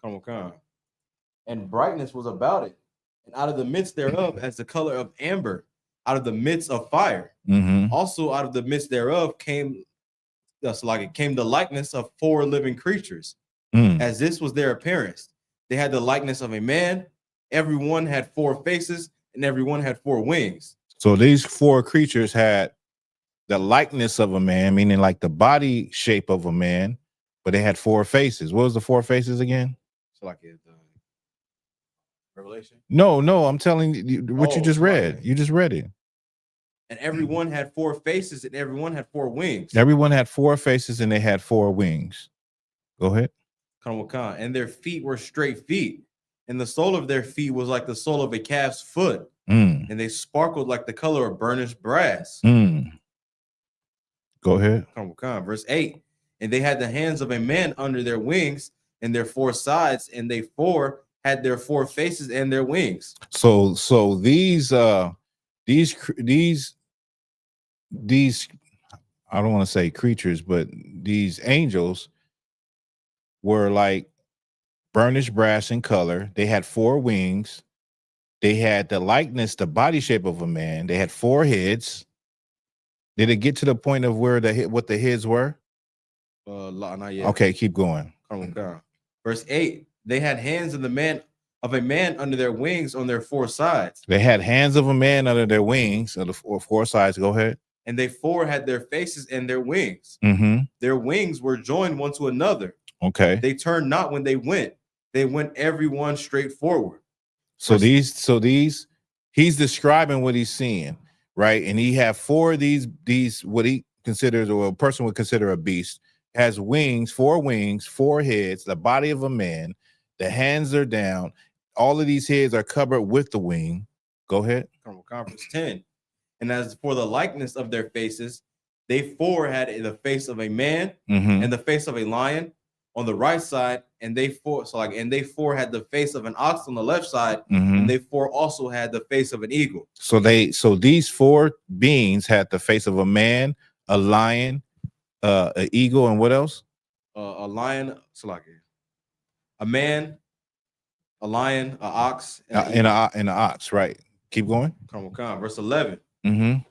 Come on. And brightness was about it, and out of the midst thereof, as the color of amber, out of the midst of fire. Mm-hmm. Also out of the midst thereof came the likeness of 4 living creatures. As this was their appearance. They had the likeness of a man. Everyone had 4 faces, and everyone had 4 wings. So these 4 creatures had the likeness of a man, meaning like the body shape of a man, but they had 4 faces. What was the 4 faces again? So like Revelation? No, I'm telling you what you just read. You just read it. And everyone had 4 faces, and everyone had 4 wings. Everyone had 4 faces, and they had 4 wings. Go ahead. And their feet were straight feet, and the sole of their feet was like the sole of a calf's foot, Mm. and they sparkled like the color of burnished brass. Go ahead. Verse 8. And they had the hands of a man under their wings, and their 4 sides, and they 4 had their 4 faces and their wings. So these I don't want to say creatures, but these angels were like burnished brass in color. They had 4 wings. They had the likeness, the body shape of a man. They had 4 heads. Did it get to the point of where what the heads were? Not yet. Okay, keep going. Verse 8, they had hands of a man under their wings on their 4 sides. They had hands of a man under their wings on the 4 sides. Go ahead. And they 4 had their faces and their wings. Mm-hmm. Their wings were joined one to another. Okay. They turned not when they went. They went everyone straight forward. So these, he's describing what he's seeing, right? And he have 4 of these what he considers, or a person would consider a beast, has wings, 4 wings, 4 heads, the body of a man. The hands are down. All of these heads are covered with the wing. Go ahead. Verse 10. And as for the likeness of their faces, they 4 had the face of a man and the face of a lion on the right side, and they 4 had the face of an ox on the left side, and they 4 also had the face of an eagle. So these 4 beings had the face of a man, a lion, an eagle, and what else? A lion, a man, a lion, an ox, and an ox, right? Keep going. Verse 11.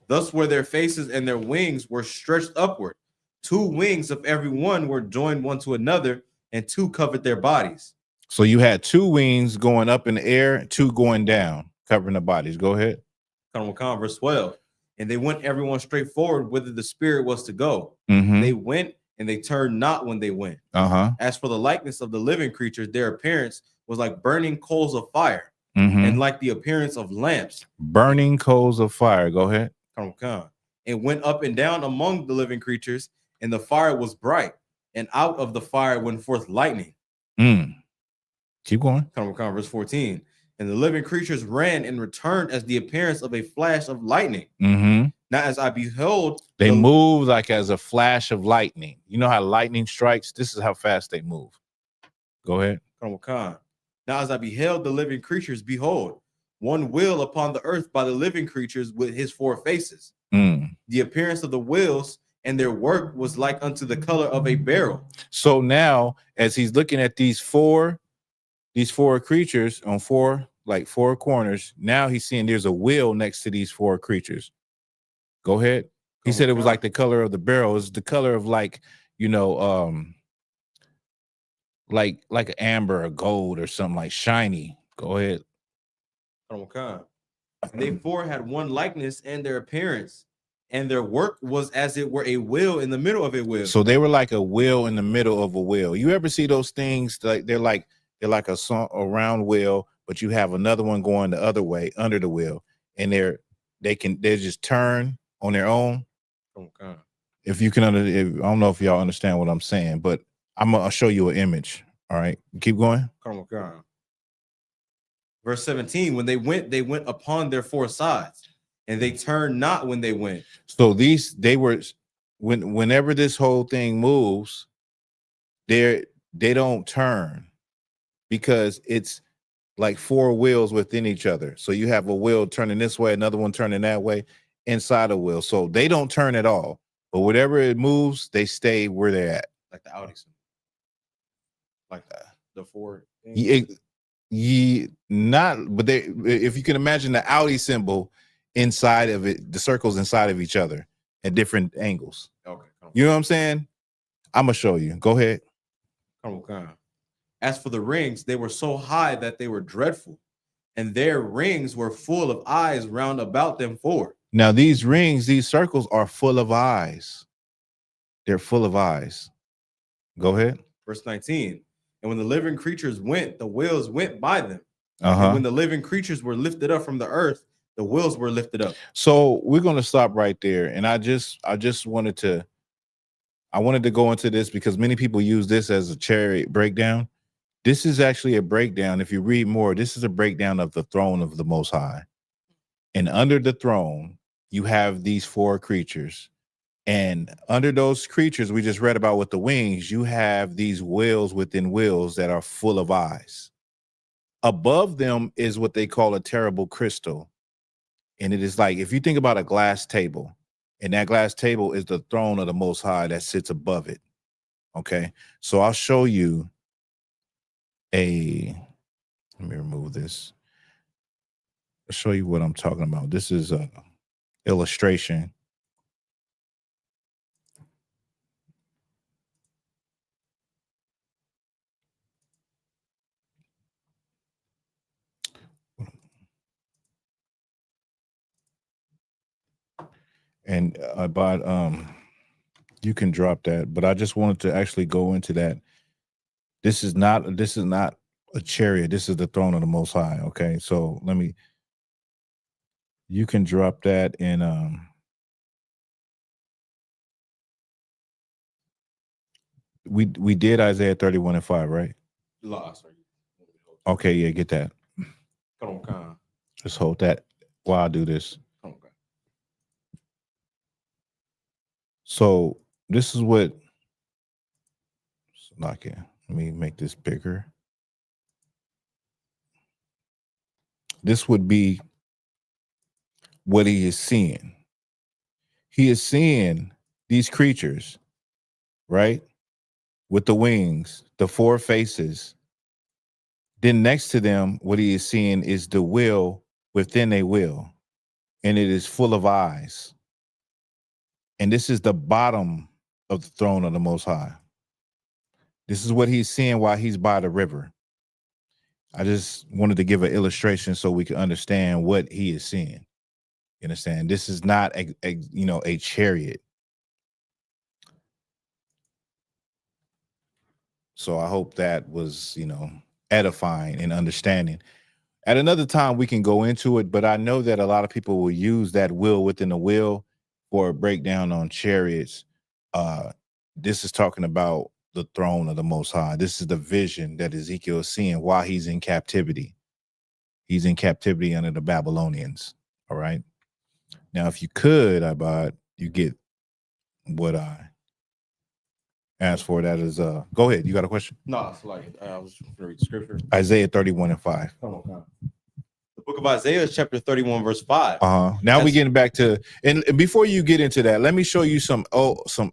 Thus were their faces and their wings were stretched upward. 2 wings of every one were joined one to another, and 2 covered their bodies. So you had 2 wings going up in the air, 2 going down, covering the bodies. Go ahead. Verse 12. And they went everyone straight forward, whither the spirit was to go. They went, and they turned not when they went. As for the likeness of the living creatures, their appearance was like burning coals of fire, and like the appearance of lamps. Burning coals of fire. Go ahead. And went up and down among the living creatures, and the fire was bright, and out of the fire went forth lightning. Keep going. Verse 14. And the living creatures ran and returned as the appearance of a flash of lightning. Now as I beheld, they move like as a flash of lightning. You know how lightning strikes? This is how fast they move. Go ahead. Now as I beheld the living creatures, behold, one wheel upon the earth by the living creatures with his 4 faces. The appearance of the wheels and their work was like unto the color of a beryl. So now, as he's looking at these four creatures on 4 corners, now he's seeing there's a wheel next to these 4 creatures. Go ahead. He said it was like the color of the beryl. It's the color of like an amber or gold or something, like shiny. Go ahead. They 4 had one likeness and their appearance, and their work was as it were a wheel in the middle of a wheel. So they were like a wheel in the middle of a wheel. You ever see those things? They're like a round wheel, but you have another one going the other way under the wheel, and they just turn on their own. If you can, I don't know if y'all understand what I'm saying, but I'm gonna show you an image. All right, keep going. Verse 17, when they went upon their 4 sides, and they turned not when they went. So whenever this whole thing moves, they don't turn, because it's like 4 wheels within each other. So you have a wheel turning this way, another one turning that way inside a wheel. So they don't turn at all. But whatever it moves, they stay where they're at. Like the Audi symbol. Like the Ford thing. But if you can imagine the Audi symbol inside of it, the circles inside of each other at different angles. Okay. You know what I'm saying? I'm gonna show you. Go ahead. As for the rings, they were so high that they were dreadful, and their rings were full of eyes round about them 4. Now these rings, these circles are full of eyes. They're full of eyes. Go ahead. Verse 19. And when the living creatures went, the wheels went by them. And when the living creatures were lifted up from the earth, the wheels were lifted up. So we're going to stop right there. And I wanted to go into this because many people use this as a cherry breakdown. This is actually a breakdown. If you read more, this is a breakdown of the throne of the Most High. And under the throne, you have these 4 creatures. And under those creatures we just read about with the wings, you have these wheels within wheels that are full of eyes. Above them is what they call a terrible crystal. And it is like, if you think about a glass table, and that glass table is the throne of the Most High that sits above it. Okay. So I'll show you let me remove this. show you what I'm talking about. This is a illustration. And you can drop that, but I just wanted to actually go into that. This is not a chariot. This is the throne of the Most High. Okay, so you can drop that in we did Isaiah 31:5, right? Lost. Okay, yeah, get that. Come on. Just hold that while I do this. Okay. So this is what, like, let me make this bigger. This would be what he is seeing. He is seeing these creatures, right? With the wings, the four faces. Then next to them, what he is seeing is the will within a will, and it is full of eyes. And this is the bottom of the throne of the Most High. This is what he's seeing while he's by the river. I just wanted to give an illustration so we can understand what he is seeing. You understand? This is not a chariot. So I hope that was, edifying and understanding. At another time, we can go into it, but I know that a lot of people will use that will within the will for a breakdown on chariots. This is talking about the throne of the Most High. This is the vision that Ezekiel is seeing while he's in captivity. He's in captivity under the Babylonians. All right. Now, if you could, you get what I asked for. That is, go ahead. You got a question? No, it's like I was going to read the scripture. Isaiah 31:5. Come on. The book of Isaiah, chapter 31, verse 5. Now we're getting back to, and before you get into that, let me show you some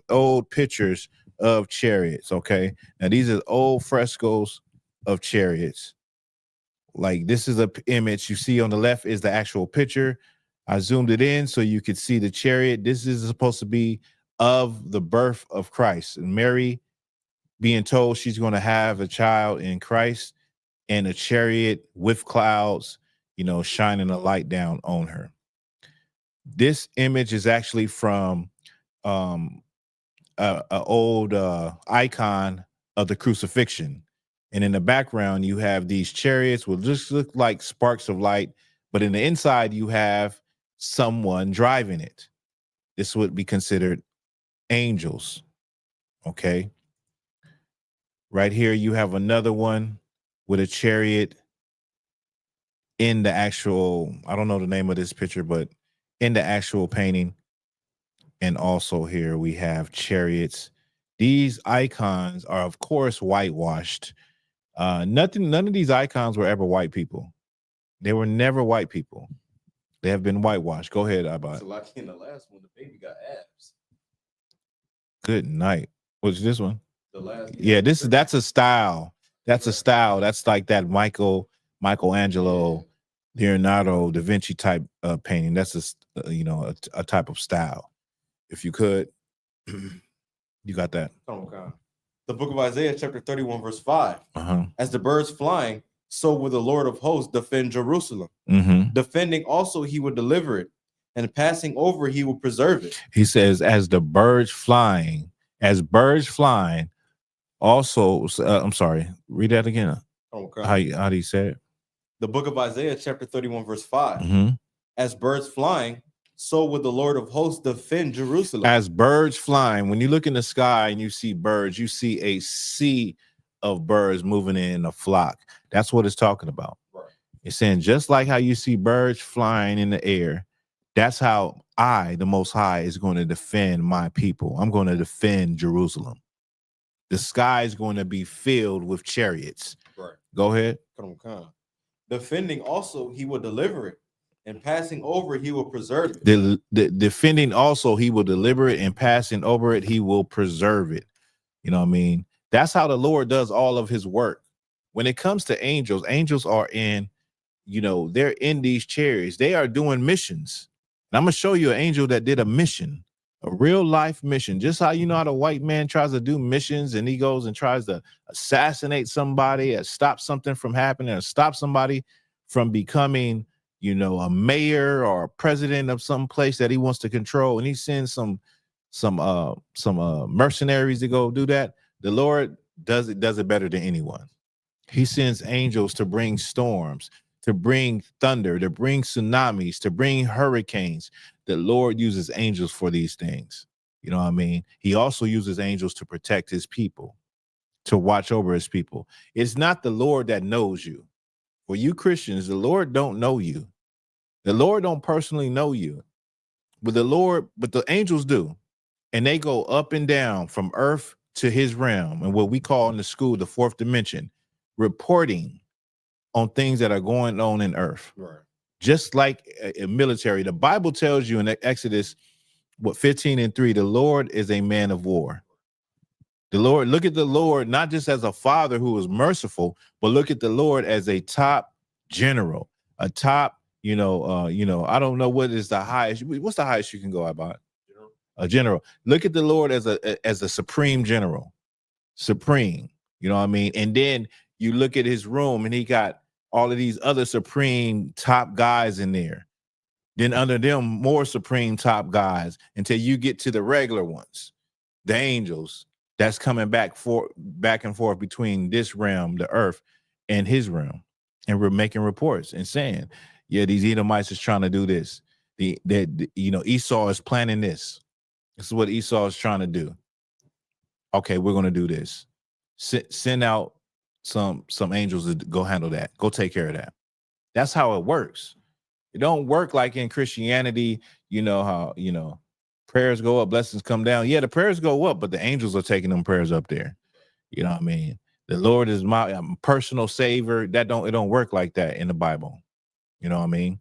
old pictures of chariots. Okay. Now these are old frescoes of chariots. Like, this is a image you see on the left is the actual picture. I zoomed it in so you could see the chariot. This is supposed to be of the birth of Christ, and Mary being told she's going to have a child in Christ, and a chariot with clouds, shining a light down on her. This image is actually from an old icon of the crucifixion. And in the background, you have these chariots will just look like sparks of light, but in the inside, you have someone driving it. This would be considered angels. Okay. Right here, you have another one with a chariot in the actual, I don't know the name of this picture, but in the actual painting. And also here we have chariots. These icons are, of course, whitewashed. None of these icons were ever white people. They were never white people. They have been whitewashed. Go ahead, Abad. So like in the last one, the baby got abs. Good night. What's this one? The last. Yeah, that's a style. That's a style. That's like that Michelangelo, Leonardo da Vinci type painting. That's a type of style. If you could, you got that. Oh God. The book of Isaiah, chapter 31, verse 5. Uh-huh. As the birds flying, so will the Lord of hosts defend Jerusalem. Mm-hmm. Defending also, he will deliver it, and passing over, he will preserve it. He says, as birds flying, also, I'm sorry, read that again. Okay. How do you say it? The book of Isaiah, chapter 31, verse 5. Mm-hmm. As birds flying, so would the Lord of hosts defend Jerusalem. As birds flying, when you look in the sky and you see birds, you see a sea of birds moving in a flock. That's what it's talking about. Right. It's saying just like how you see birds flying in the air, that's how I, the Most High, is going to defend my people. I'm going to defend Jerusalem. The sky is going to be filled with chariots. Right. Go ahead. Come on. Defending also, he will deliver it. And passing over, he will preserve it. The defending also, he will deliver it, and passing over it, he will preserve it. You know what I mean? That's how the Lord does all of his work. When it comes to angels, angels are in, they're in these chariots. They are doing missions. And I'm gonna show you an angel that did a mission, a real life mission. Just how how the white man tries to do missions and he goes and tries to assassinate somebody or stop something from happening or stop somebody from becoming, a mayor or a president of some place that he wants to control, and he sends some mercenaries to go do that. The Lord does it better than anyone. He sends angels to bring storms, to bring thunder, to bring tsunamis, to bring hurricanes. The Lord uses angels for these things. You know what I mean? He also uses angels to protect his people, to watch over his people. It's not the Lord that knows you. For you Christians, the Lord don't know you. The Lord don't personally know you. But the angels do. And they go up and down from earth to his realm, and what we call in the school the fourth dimension, reporting on things that are going on in earth. Right. Just like a military. The Bible tells you in Exodus 15:3, the Lord is a man of war. The Lord, look at the Lord not just as a father who is merciful, but look at the Lord as a top general, a top, I don't know what is the highest. What's the highest you can go about? A general. Look at the Lord as a supreme general, supreme. You know what I mean? And then you look at his room, and he got all of these other supreme top guys in there. Then under them, more supreme top guys until you get to the regular ones, the angels. That's coming back and forth between this realm, the earth, and his realm, and we're making reports and saying, yeah, these Edomites is trying to do this. Esau is planning this. This is what Esau is trying to do. Okay, we're going to do this. Send out some angels to go handle that. Go take care of that. That's how it works. It don't work like in Christianity, how, prayers go up, blessings come down. Yeah, the prayers go up, but the angels are taking them prayers up there. You know what I mean? The Lord is my personal savior. It don't work like that in the Bible. You know what I mean?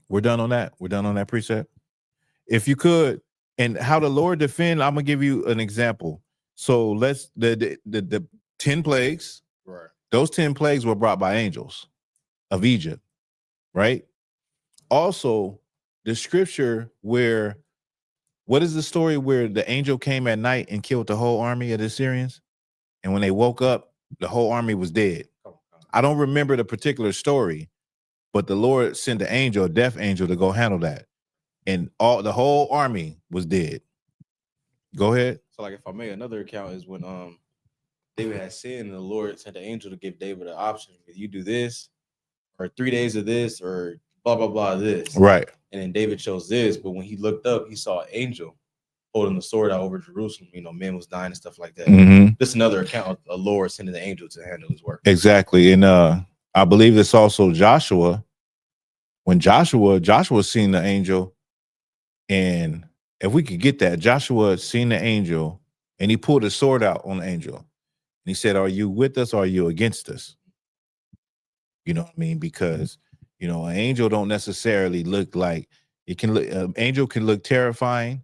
We're done on that. We're done on that precept. If you could, and how the Lord defend, I'm gonna give you an example. So let's the 10 plagues, right? Those 10 plagues were brought by angels of Egypt, right? Also, the scripture what is the story where the angel came at night and killed the whole army of the Syrians? And when they woke up, the whole army was dead. I don't remember the particular story, but the Lord sent an angel, a death angel, to go handle that. And the whole army was dead. Go ahead. So, like, if I may, another account is when David had sinned, and the Lord sent the angel to give David an option: if you do this, or 3 days of this, or blah blah blah this. Right. And then David chose this, but when he looked up, he saw an angel holding the sword out over Jerusalem. Men was dying and stuff like that. Mm-hmm. Just another account of the Lord sending the angel to handle his work. Exactly. And I believe it's also Joshua. When Joshua seen the angel, and if we could get that, Joshua seen the angel, and he pulled his sword out on the angel. And he said, are you with us or are you against us? You know what I mean? Because, an angel don't necessarily look like it can look. An angel can look terrifying.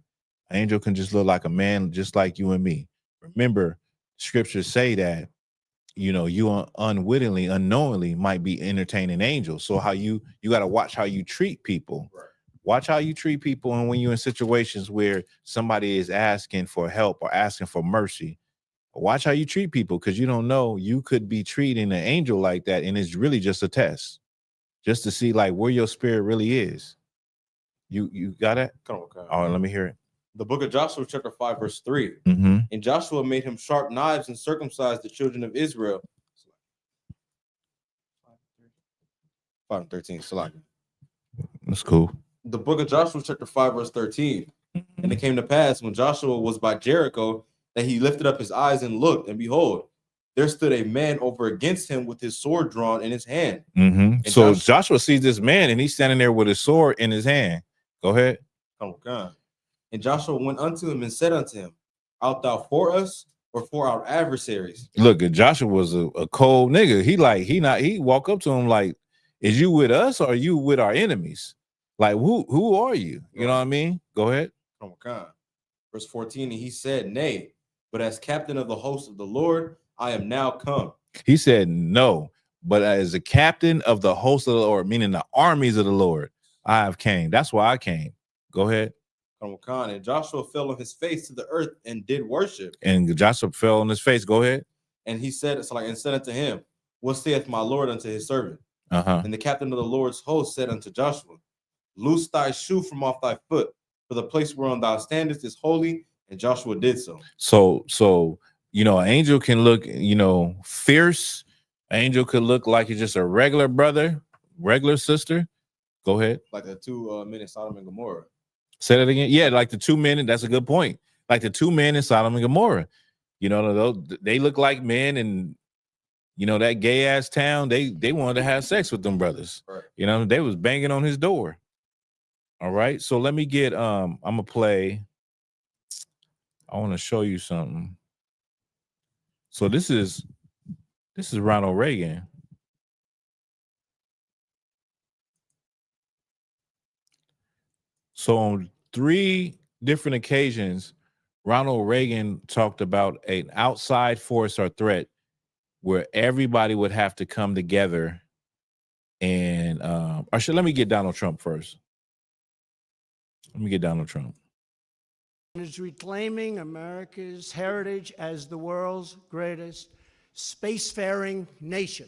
An angel can just look like a man, just like you and me. Remember, scriptures say that, you unwittingly, unknowingly might be entertaining angels. So how you got to watch how you treat people. Right. Watch how you treat people. And when you're in situations where somebody is asking for help or asking for mercy, watch how you treat people, because you don't know, you could be treating an angel like that, and it's really just a test, just to see like where your spirit really is. You got it? Come on. All right, let me hear it. The book of Joshua, chapter 5, verse 3. Mm-hmm. And Joshua made him sharp knives and circumcised the children of Israel. 5:13. That's cool. The book of Joshua, chapter 5, verse 13. And it came to pass when Joshua was by Jericho that he lifted up his eyes and looked, and behold, there stood a man over against him with his sword drawn in his hand. Mm-hmm. So Joshua sees this man, and he's standing there with his sword in his hand. Go ahead. Oh God. And Joshua went unto him and said unto him, art thou for us or for our adversaries? Look, Joshua was a cold nigga. He walk up to him like, is you with us or are you with our enemies? Like, who are you? You know what I mean? Go ahead. Oh God. Verse 14, and he said, nay, but as captain of the host of the Lord, I am now come. He said, no, but as the captain of the host of the Lord, meaning the armies of the Lord, I have came. That's why I came. Go ahead. And Joshua fell on his face to the earth and did worship. And Joshua fell on his face. Go ahead. And he said, and said unto him, what saith my Lord unto his servant? And the captain of the Lord's host said unto Joshua, loose thy shoe from off thy foot, for the place whereon thou standest is holy. And Joshua did so. So you know, an angel can look, you know, fierce. An angel could look like he's just a regular brother, regular sister. Go ahead. Like the 2 men in Sodom and Gomorrah. Say that again. Yeah, like the 2 men. That's a good point. Like the 2 men in Sodom and Gomorrah. You know, they look like men, and you know that gay ass town. They wanted to have sex with them brothers. Right. You know, they was banging on his door. All right. So let me get. I'm gonna play. I want to show you something. So this is Ronald Reagan. So on 3 different occasions, Ronald Reagan talked about an outside force or threat where everybody would have to come together. And let me get Donald Trump first. Let me get Donald Trump. Is reclaiming America's heritage as the world's greatest spacefaring nation.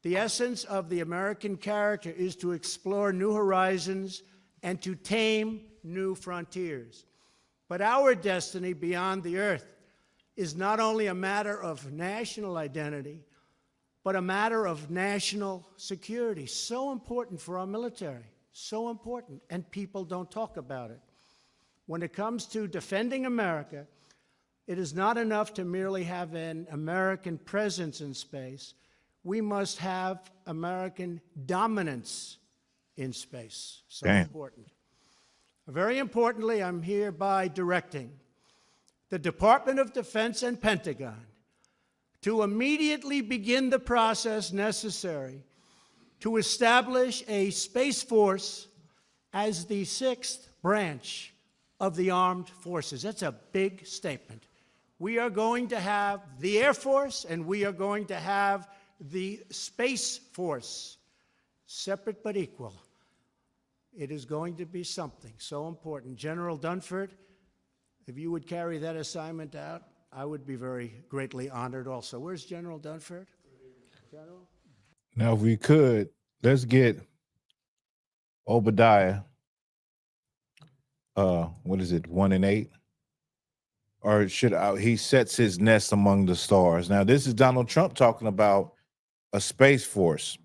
The essence of the American character is to explore new horizons and to tame new frontiers. But our destiny beyond the earth is not only a matter of national identity, but a matter of national security. So important for our military, so important, and people don't talk about it. When it comes to defending America, it is not enough to merely have an American presence in space. We must have American dominance in space. So important. Very importantly, I'm hereby directing the Department of Defense and Pentagon to immediately begin the process necessary to establish a Space Force as the 6th branch of the armed forces. That's a big statement. We are going to have the Air Force and we are going to have the Space Force, separate but equal. It is going to be something so important. General Dunford, if you would carry that assignment out, I would be very greatly honored also. Where's General Dunford? General? Now, if we could, let's get Obadiah. What is it? 1 and 8? Or he sets his nest among the stars. Now, this is Donald Trump talking about a space force.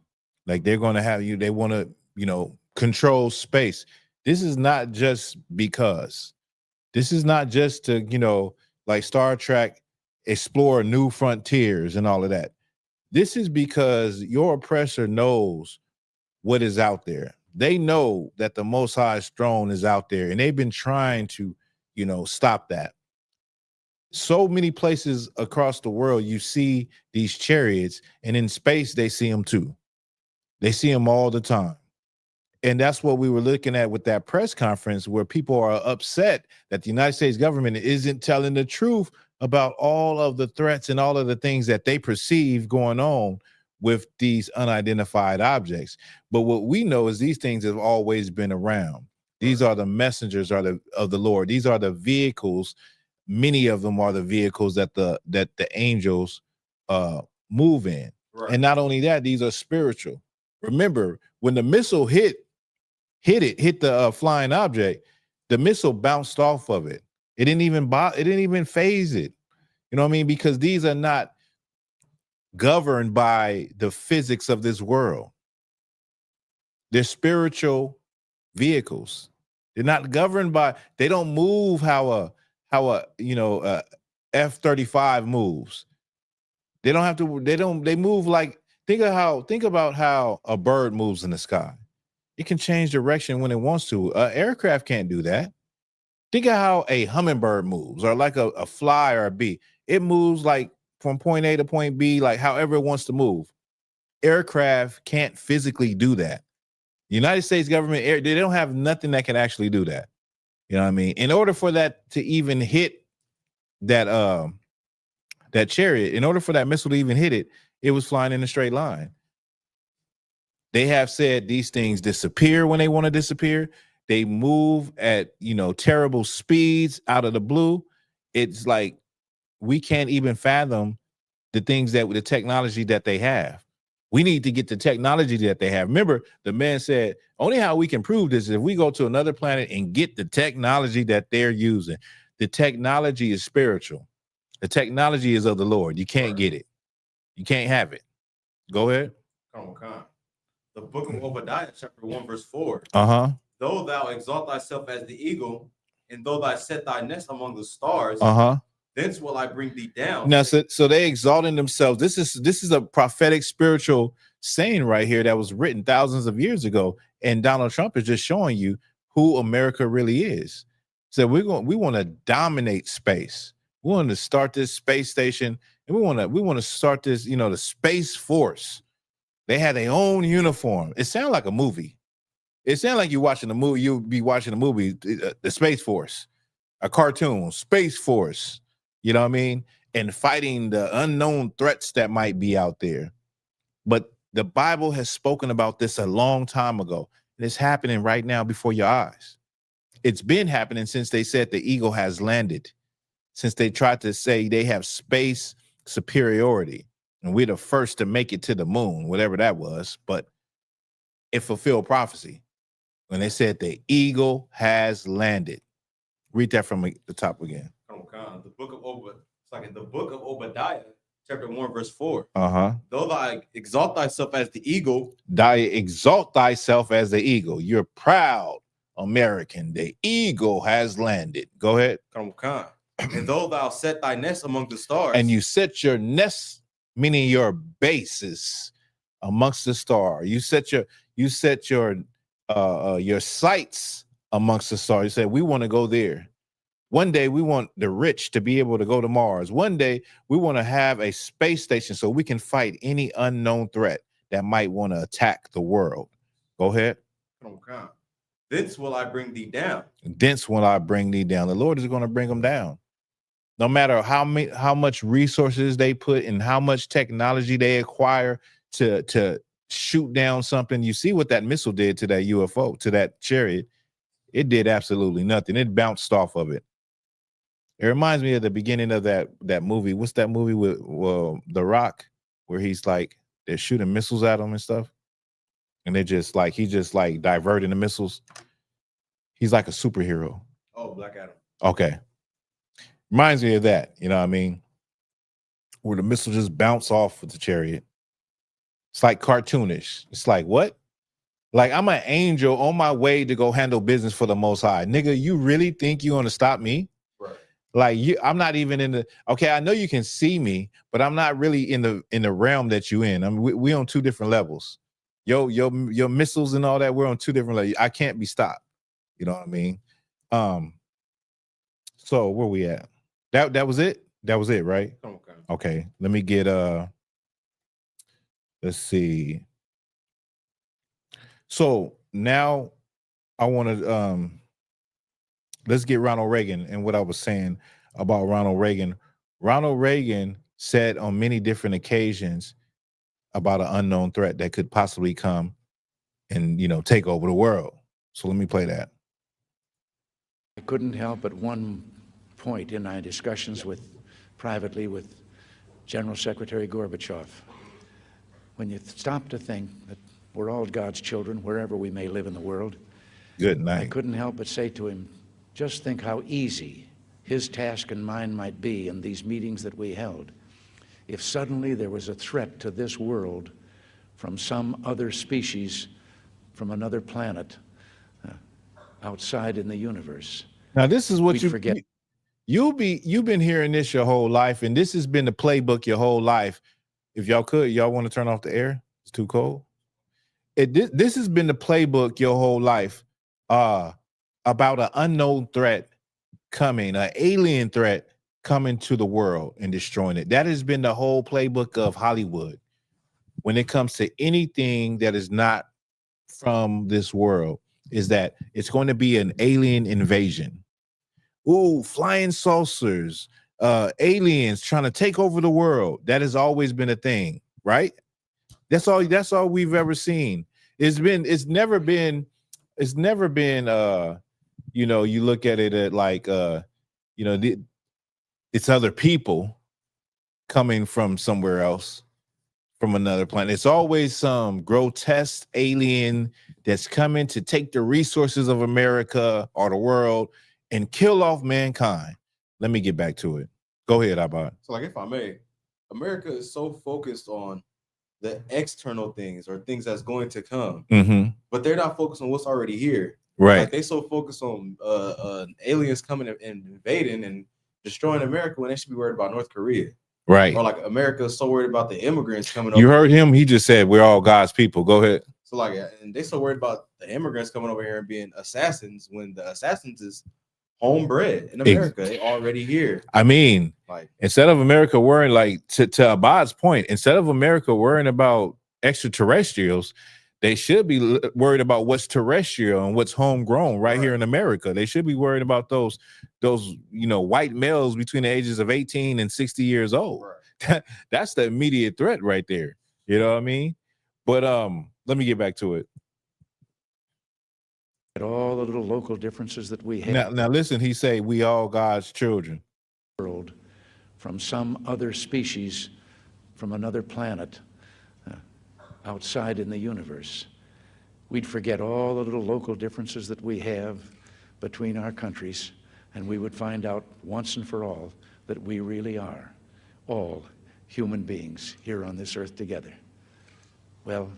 Like they're going to have they want to, you know, control space. This is not just because. This is not just to, you know, like Star Trek, explore new frontiers and all of that. This is because your oppressor knows what is out there. They know that the Most High's throne is out there, and they've been trying to, you know, stop that. So many places across the world, you see these chariots, and in space, they see them too. They see them all the time. And that's what we were looking at with that press conference, where people are upset that the United States government isn't telling the truth about all of the threats and all of the things that they perceive going on with these unidentified objects. But what we know is these things have always been around. These are the messengers of the Lord. These are the vehicles. Many of them are the vehicles that the angels move in. Right. And not only that, these are spiritual. Remember, when the missile hit the flying object, the missile bounced off of it. It didn't even phase it. You know what I mean? Because these are not governed by the physics of this world. They're spiritual vehicles. They're not governed by, they don't move how a F-35 moves. They don't have to, they move like, think about how a bird moves in the sky. It can change direction when it wants to. Aircraft can't do that. Think of how a hummingbird moves, or like a fly or a bee. It moves like from point A to point B, like however it wants to move. Aircraft can't physically do that. The United States government, they don't have nothing that can actually do that. You know what I mean? In order for that to even hit that chariot, in order for that missile to even hit it, it was flying in a straight line. They have said these things disappear when they want to disappear. They move at, terrible speeds out of the blue. It's like we can't even fathom the technology that they have. We need to get the technology that they have. Remember, the man said, only how we can prove this is if we go to another planet and get the technology that they're using. The technology is spiritual. The technology is of the Lord. You can't get it. You can't have it. Go ahead. Come on. The book of Obadiah, chapter 1, verse 4. Uh-huh. Though thou exalt thyself as the eagle, and though thou set thy nest among the stars, thence will I bring thee down. Now, so they exalting themselves. This is a prophetic spiritual saying right here that was written thousands of years ago. And Donald Trump is just showing you who America really is. So we want to dominate space. We want to start this space station, and we want to start this, the Space Force. They had their own uniform. It sounds like a movie. It sounds like you're watching a movie. You'll be watching a movie, the Space Force, a cartoon, Space Force. You know what I mean? And fighting the unknown threats that might be out there. But the Bible has spoken about this a long time ago. And it's happening right now before your eyes. It's been happening since they said the eagle has landed, since they tried to say they have space superiority. And we're the first to make it to the moon, whatever that was. But it fulfilled prophecy when they said the eagle has landed. Read that from the top again. The book of Obadiah, chapter 1, verse 4. Though thou exalt thyself as the eagle. You're proud American. The eagle has landed. Go ahead. And though thou set thy nest among the stars. And you set your nest, meaning your bases, amongst the stars. You set your sights amongst the stars. You said, we want to go there. One day we want the rich to be able to go to Mars. One day we want to have a space station so we can fight any unknown threat that might want to attack the world. Go ahead. Thence will I bring thee down. The Lord is going to bring them down. No matter how much resources they put and how much technology they acquire to shoot down something. You see what that missile did to that UFO, to that chariot. It did absolutely nothing. It bounced off of it. It reminds me of the beginning of that movie. What's that movie with The Rock, where he's like, they're shooting missiles at him and stuff, and he's just like diverting the missiles. He's like a superhero. Oh, Black Adam. Okay. Reminds me of that, you know what I mean? Where the missile just bounce off with the chariot. It's like cartoonish. It's like, what? Like, I'm an angel on my way to go handle business for the Most High. Nigga, you really think you're going to stop me? Right. Like, I'm not even in the, okay, I know you can see me, but I'm not really in the realm that you in. I mean, we on two different levels. Your missiles and all that, we're on two different levels. I can't be stopped. You know what I mean? So where we at? That was it? That was it, right? Okay. Let me get let's see. So now I want to let's get Ronald Reagan and what I was saying about Ronald Reagan. Ronald Reagan said on many different occasions about an unknown threat that could possibly come and, take over the world. So let me play that. I couldn't help at one point in my discussions privately with General Secretary Gorbachev, when you stop to think that we're all God's children, wherever we may live in the world. Good night. I couldn't help but say to him, just think how easy his task and mine might be in these meetings that we held if suddenly there was a threat to this world from some other species, from another planet, outside in the universe. Now, this is what you forget. You've been hearing this your whole life, and this has been the playbook your whole life. If y'all want to turn off the air? It's too cold. This has been the playbook your whole life about an unknown threat coming, an alien threat coming to the world and destroying it. That has been the whole playbook of Hollywood when it comes to anything that is not from this world, is that it's going to be an alien invasion. Ooh, flying saucers, aliens trying to take over the world. That has always been a thing. right? That's all we've ever seen. It's never been you know, you look at it at like you know, it's other people coming from somewhere else, from another planet. It's always some grotesque alien that's coming to take the resources of America or the world and kill off mankind. Let me get back to it. Go ahead, Abad. So, like, if I may, America is so focused on the external things or things that's going to come, but they're not focused on what's already here. Right. Like, they so focused on aliens coming and invading and destroying America when they should be worried about North Korea. Right. Or like America is so worried about the immigrants coming over. You heard him. He just said we're all God's people. Go ahead. So like, and they so worried about the immigrants coming over here and being assassins when the assassins is homebred in America. They already here. I mean, like, instead of America worrying, like to Abad's point, instead of America worrying about extraterrestrials, they should be worried about what's terrestrial and what's homegrown right here in America. They should be worried about those you know, white males between the ages of 18 and 60 years old. Right. That's the immediate threat right there. You know what I mean? But let me get back to it. At all the little local differences that we have. Now listen, he say we all God's children. World from some other species, from another planet, outside in the universe. We'd forget all the little local differences that we have between our countries, and we would find out once and for all that we really are all human beings here on this earth together. Well,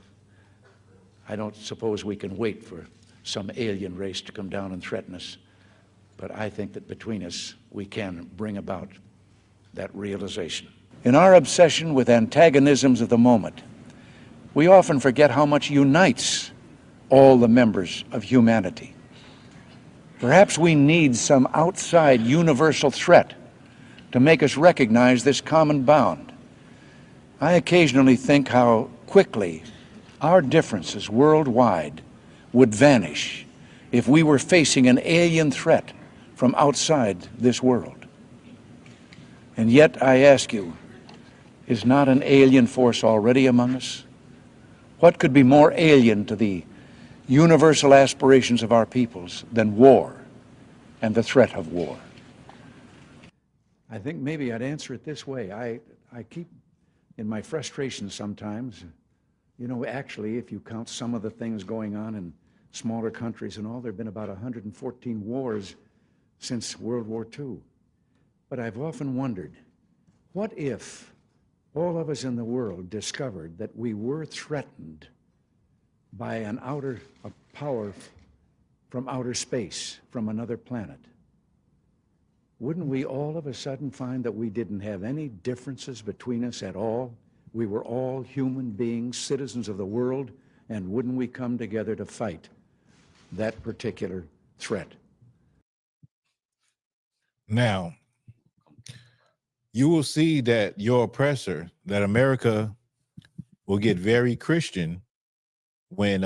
I don't suppose we can wait for some alien race to come down and threaten us, but I think that between us we can bring about that realization. In our obsession with antagonisms of the moment, we often forget how much unites all the members of humanity. Perhaps we need some outside universal threat to make us recognize this common bond. I occasionally think how quickly our differences worldwide would vanish if we were facing an alien threat from outside this world. And yet, I ask you, is not an alien force already among us? What could be more alien to the universal aspirations of our peoples than war and the threat of war? I think maybe I'd answer it this way. I keep, in my frustration sometimes, you know, actually, if you count some of the things going on in smaller countries and all, there have been about 114 wars since World War II. But I've often wondered, what if all of us in the world discovered that we were threatened by a power from outer space, from another planet? Wouldn't we all of a sudden find that we didn't have any differences between us at all? We were all human beings, citizens of the world, and wouldn't we come together to fight that particular threat? Now, you will see that your oppressor, that America, will get very Christian when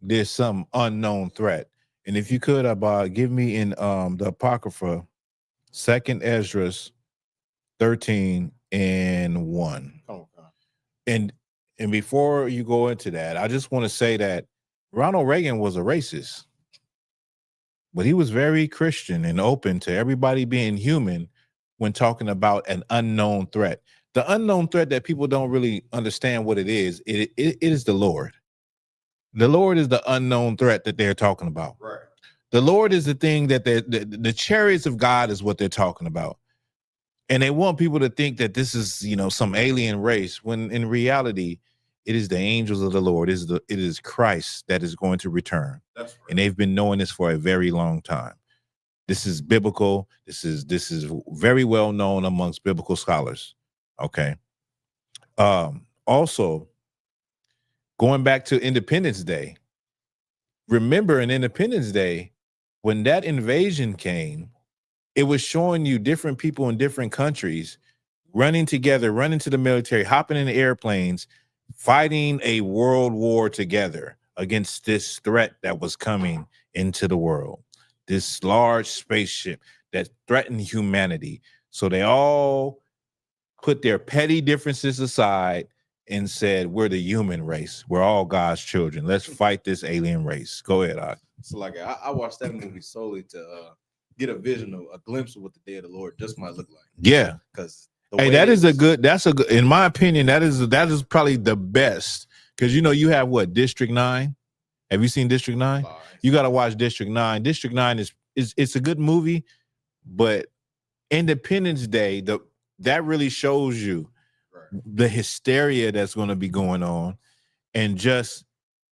there's some unknown threat. And if you could, give me in the Apocrypha, 2nd Ezra 13:1. Oh, God. And before you go into that, I just want to say that Ronald Reagan was a racist, but he was very Christian and open to everybody being human when talking about an unknown threat. The unknown threat that people don't really understand what it is, it is the Lord. The Lord is the unknown threat that they're talking about. Right. The Lord is the thing that the chariots of God is what they're talking about. And they want people to think that this is, you know, some alien race, when in reality, it is the angels of the Lord. It is Christ that is going to return. That's right. And they've been knowing this for a very long time. This is biblical. This is very well known amongst biblical scholars. Okay. Also, going back to Independence Day, remember in Independence Day, when that invasion came, it was showing you different people in different countries running together, running to the military, hopping in the airplanes, fighting a world war together against this threat that was coming into the world, this large spaceship that threatened humanity. So they all put their petty differences aside and said, we're the human race. We're all God's children. Let's fight this alien race. Go ahead, Ock. So like I watched that movie solely to get a vision of a glimpse of what the day of the Lord just might look like. Yeah. Because hey, that's a good, in my opinion, that is probably the best. Because you have what, District 9? Have you seen District 9? You got to watch District 9. District 9 is it's a good movie, but Independence Day, that really shows you the hysteria that's going to be going on, and just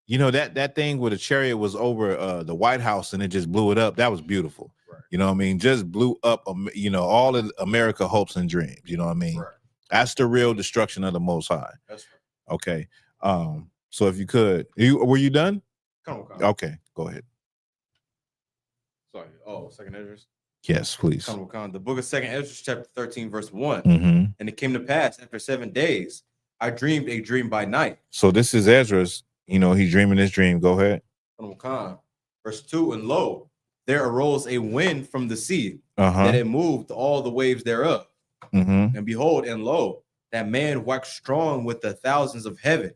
that thing where the chariot was over the White House and it just blew it up. That was beautiful. Right. You know what I mean? Just blew up all of America hopes and dreams. You know what I mean? Right. That's the real destruction of the Most High. That's right. Okay. So if you could, were you done? Come on. Okay, go ahead. Sorry. Oh, Second Ezra. Yes, please. The book of Second Ezra, chapter 13, verse 1. Mm-hmm. And it came to pass after 7 days, I dreamed a dream by night. So this is Ezra's. He's dreaming this dream. Go ahead. Verse 2, and lo, there arose a wind from the sea that it moved all the waves thereof. Mm-hmm. And behold, and lo, that man waxed strong with the thousands of heaven.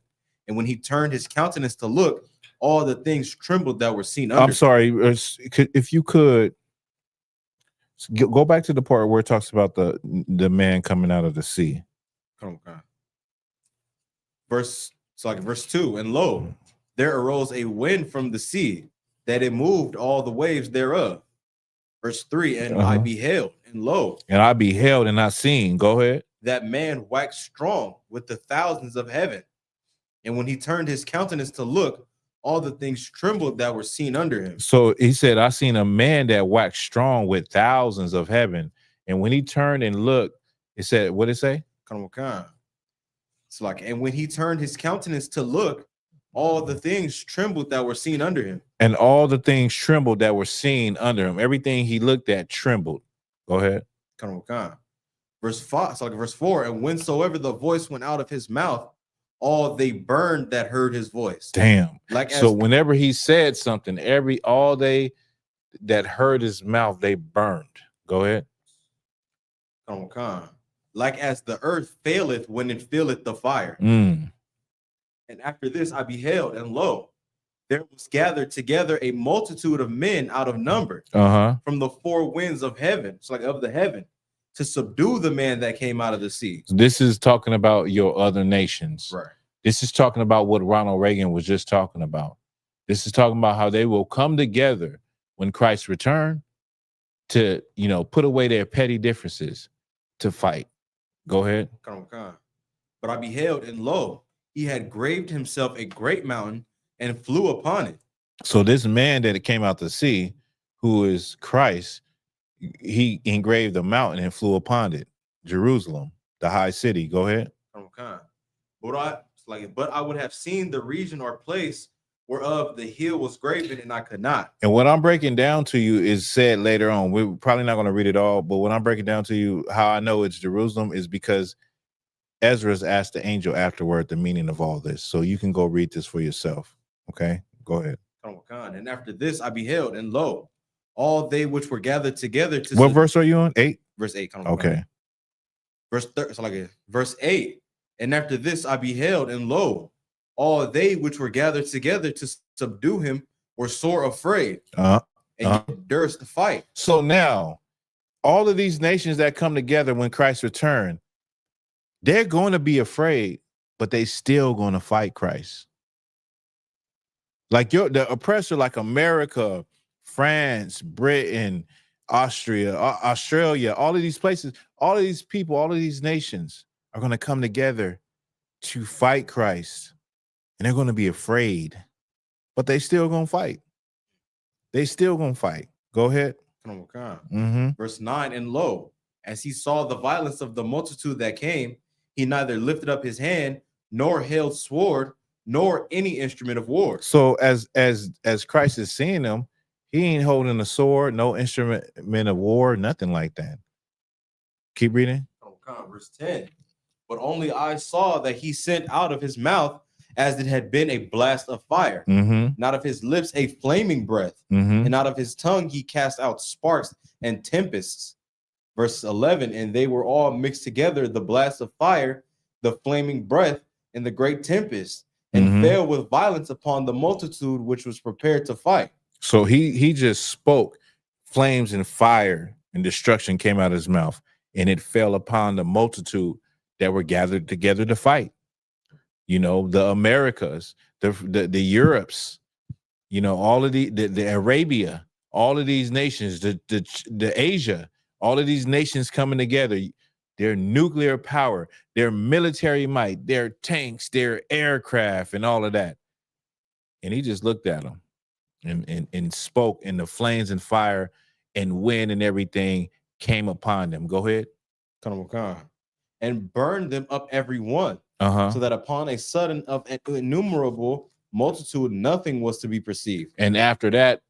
And when he turned his countenance to look, all the things trembled that were seen under. I'm sorry, if you could go back to the part where it talks about the man coming out of the sea. Verse 2, and lo, there arose a wind from the sea that it moved all the waves thereof. Verse 3, and I beheld, and lo, and I beheld and not seen. Go ahead. That man waxed strong with the thousands of heaven. And when he turned his countenance to look, all the things trembled that were seen under him. So he said, I seen a man that waxed strong with thousands of heaven. And when he turned and looked, it said, what did it say? It's like, and when he turned his countenance to look, all the things trembled that were seen under him. And all the things trembled that were seen under him. Everything he looked at trembled. Go ahead. Verse 5, so like verse 4, and whensoever the voice went out of his mouth, all they burned that heard his voice. Damn. Like so whenever he said something, all they that heard his mouth, they burned. Go ahead. Like as the earth faileth when it filleth the fire. Mm. And after this I beheld, and lo, there was gathered together a multitude of men out of number from the four winds of heaven, so like of the heaven, to subdue the man that came out of the sea. This is talking about your other nations. Right. This is talking about what Ronald Reagan was just talking about. This is talking about how they will come together when Christ return to, put away their petty differences to fight. Go ahead. But I beheld, and lo, he had graved himself a great mountain and flew upon it. So this man that came out the sea, who is Christ, he engraved a mountain and flew upon it. Jerusalem, the high city. Go ahead. But I would have seen the region or place whereof the hill was graven, and I could not. And what I'm breaking down to you is said later on. We're probably not going to read it all, but when I'm breaking down to you how I know it's Jerusalem is because Ezra's asked the angel afterward the meaning of all this. So you can go read this for yourself. Okay, go ahead. And after this I beheld, and lo, all they which were gathered together to... What verse are you on? 8? Verse 8. Okay. Verse 8. And after this I beheld, and lo, all they which were gathered together to subdue him were sore afraid, and yet durst to fight. So now, all of these nations that come together when Christ returns, they're going to be afraid, but they still going to fight Christ. Like the oppressor, like America, France, Britain, Australia, all of these places, all of these people, all of these nations are going to come together to fight Christ. And they're going to be afraid, but they still going to fight. They still going to fight. Go ahead. Verse 9, and lo, as he saw the violence of the multitude that came, he neither lifted up his hand, nor held sword, nor any instrument of war. So as Christ is seeing them, he ain't holding a sword, no instrument of war, nothing like that. Keep reading. Verse 10. But only I saw that he sent out of his mouth as it had been a blast of fire, not of his lips a flaming breath, and out of his tongue he cast out sparks and tempests. Verse 11, and they were all mixed together, the blast of fire, the flaming breath, in the great tempest, and fell with violence upon the multitude which was prepared to fight. So he just spoke, flames and fire and destruction came out of his mouth, and it fell upon the multitude that were gathered together to fight. You know, the Americas, the Europes, you know, all of the Arabia, all of these nations, the Asia, all of these nations coming together, their nuclear power, their military might, their tanks, their aircraft, and all of that. And he just looked at them and spoke, and the flames and fire and wind and everything came upon them. Go ahead. And burned them up every one, so that upon a sudden of an innumerable multitude, nothing was to be perceived. And after that,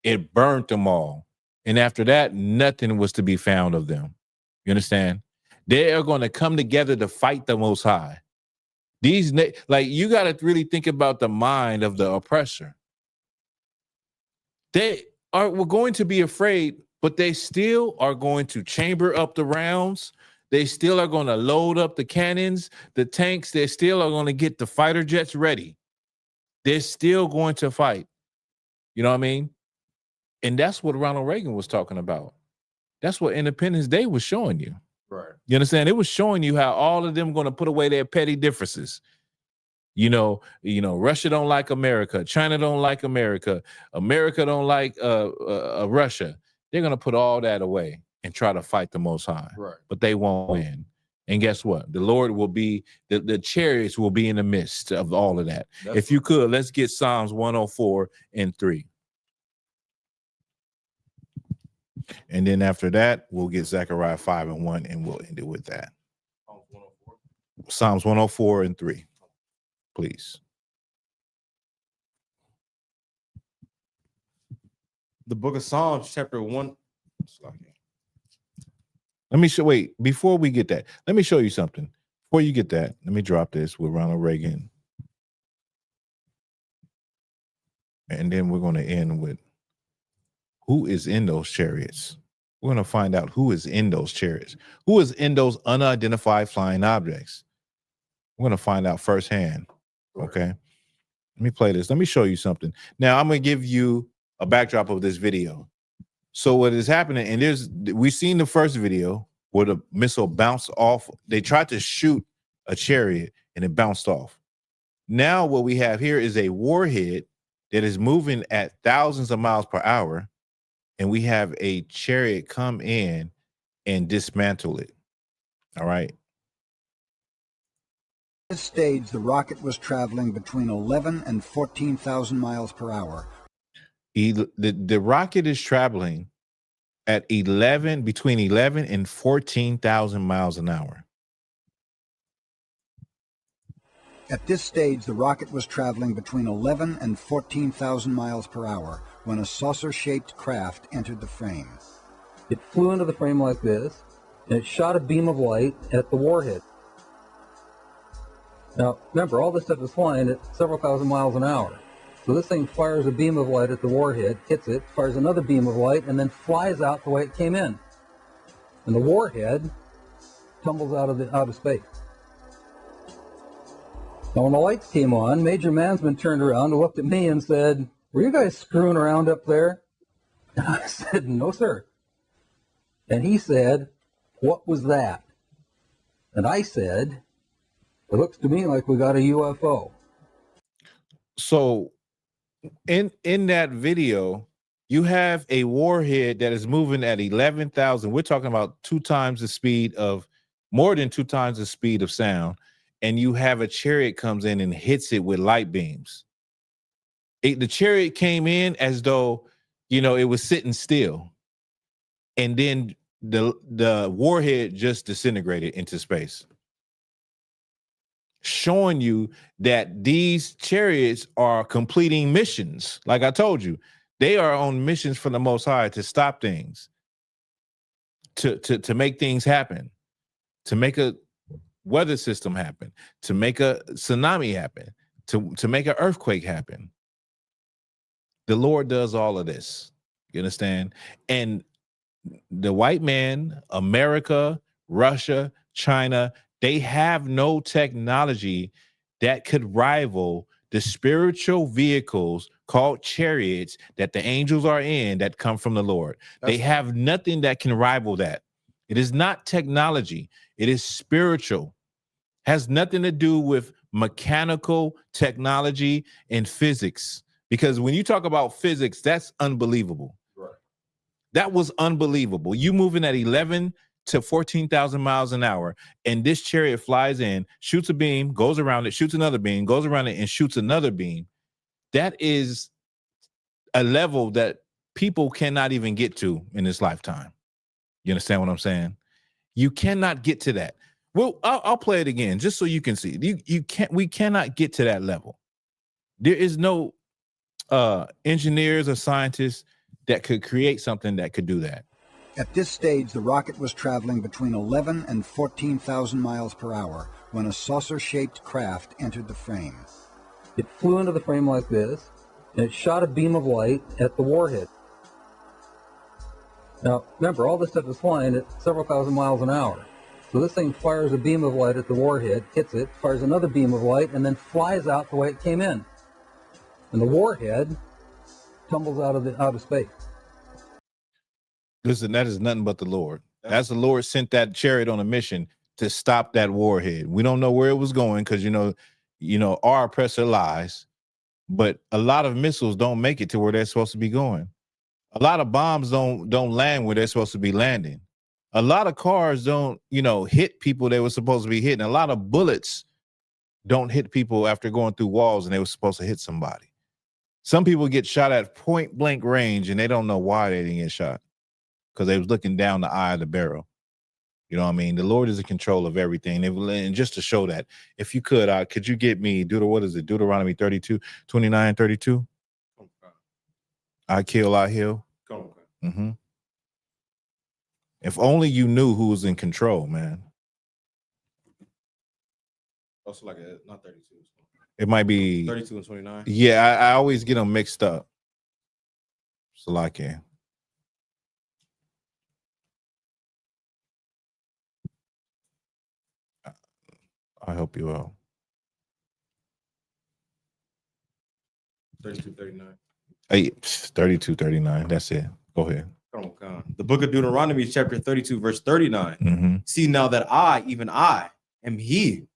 it burnt them all. And after that, nothing was to be found of them. You understand? They are going to come together to fight the Most High. These, like, you got to really think about the mind of the oppressor. We're going to be afraid, but they still are going to chamber up the rounds. They still are going to load up the cannons, the tanks. They still are going to get the fighter jets ready. They're still going to fight. You know what I mean? And that's what Ronald Reagan was talking about. That's what Independence Day was showing you. Right. You understand? It was showing you how all of them going to put away their petty differences. You know, Russia don't like America. China don't like America. America don't like Russia. They're going to put all that away and try to fight the Most High. Right. But they won't win. And guess what? The Lord will be, the chariots will be in the midst of all of that. If you could, let's get Psalms 104:3. And then after that, we'll get Zechariah 5:1, and we'll end it with that. Psalms 104:3, please. The book of Psalms, chapter 1. Let me wait, before we get that, let me show you something. Before you get that, let me drop this with Ronald Reagan. And then we're going to end with who is in those chariots. We're going to find out who is in those chariots. Who is in those unidentified flying objects. We're going to find out firsthand. Okay. Let me play this. Let me show you something. Now, I'm going to give you a backdrop of this video. So what is happening, and we've seen the first video where the missile bounced off. They tried to shoot a chariot and it bounced off. Now what we have here is a warhead that is moving at thousands of miles per hour, and we have a chariot come in and dismantle it. All right. At this stage, the rocket was traveling between 11 and 14,000 miles per hour. The rocket is traveling at between 11 and 14,000 miles an hour. At this stage, the rocket was traveling between 11 and 14,000 miles per hour when a saucer-shaped craft entered the frame. It flew into the frame like this, and it shot a beam of light at the warhead. Now, remember, all this stuff is flying at several thousand miles an hour. So this thing fires a beam of light at the warhead, hits it, fires another beam of light, and then flies out the way it came in. And the warhead tumbles out of space. Now, when the lights came on, Major Mansman turned around and looked at me and said, "Were you guys screwing around up there?" And I said, "No, sir." And he said, "What was that?" And I said, "It looks to me like we got a UFO." So in that video, you have a warhead that is moving at 11,000. We're talking about more than 2 times the speed of sound. And you have a chariot comes in and hits it with light beams. The chariot came in as though, it was sitting still. And then the warhead just disintegrated into space. Showing you that these chariots are completing missions. Like I told you, they are on missions for the Most High to stop things, to make things happen, to make a weather system happen, to make a tsunami happen, to make an earthquake happen. The Lord does all of this. You understand? And the white man, America, Russia, China, they have no technology that could rival the spiritual vehicles called chariots that the angels are in that come from the Lord. They have nothing that can rival that. It is not technology. It is spiritual. Has nothing to do with mechanical technology and physics. Because when you talk about physics, that's unbelievable. Right. That was unbelievable. You moving at 11 to 14,000 miles an hour, and this chariot flies in, shoots a beam, goes around it, shoots another beam, goes around it, and shoots another beam. That is a level that people cannot even get to in this lifetime. You understand what I'm saying? You cannot get to that. Well, I'll play it again just so you can see. You can't. We cannot get to that level. There is no engineers or scientists that could create something that could do that. At this stage, the rocket was traveling between 11 and 14,000 miles per hour when a saucer-shaped craft entered the frame. It flew into the frame like this, and it shot a beam of light at the warhead. Now, remember, all this stuff is flying at several thousand miles an hour. So this thing fires a beam of light at the warhead, hits it, fires another beam of light, and then flies out the way it came in. And the warhead tumbles out of space. Listen, that is nothing but the Lord. That's the Lord sent that chariot on a mission to stop that warhead. We don't know where it was going because our oppressor lies, but a lot of missiles don't make it to where they're supposed to be going. A lot of bombs don't land where they're supposed to be landing. A lot of cars don't, hit people they were supposed to be hitting. A lot of bullets don't hit people after going through walls and they were supposed to hit somebody. Some people get shot at point blank range and they don't know why they didn't get shot because they was looking down the eye of the barrel. You know what I mean? The Lord is in control of everything. And just to show that, if you could you get me Deuteronomy 32, 29, 32? Okay. I kill, I heal. Okay. Mm-hmm. If only you knew who was in control, man. Also not 32. It might be 32 and 29. Yeah, I always get them mixed up. So like it. I help you out. 32, 39. 32, 39. That's it. Go ahead. Okay. The book of Deuteronomy, chapter 32, verse 39. Mm-hmm. See now that I, even I, am he,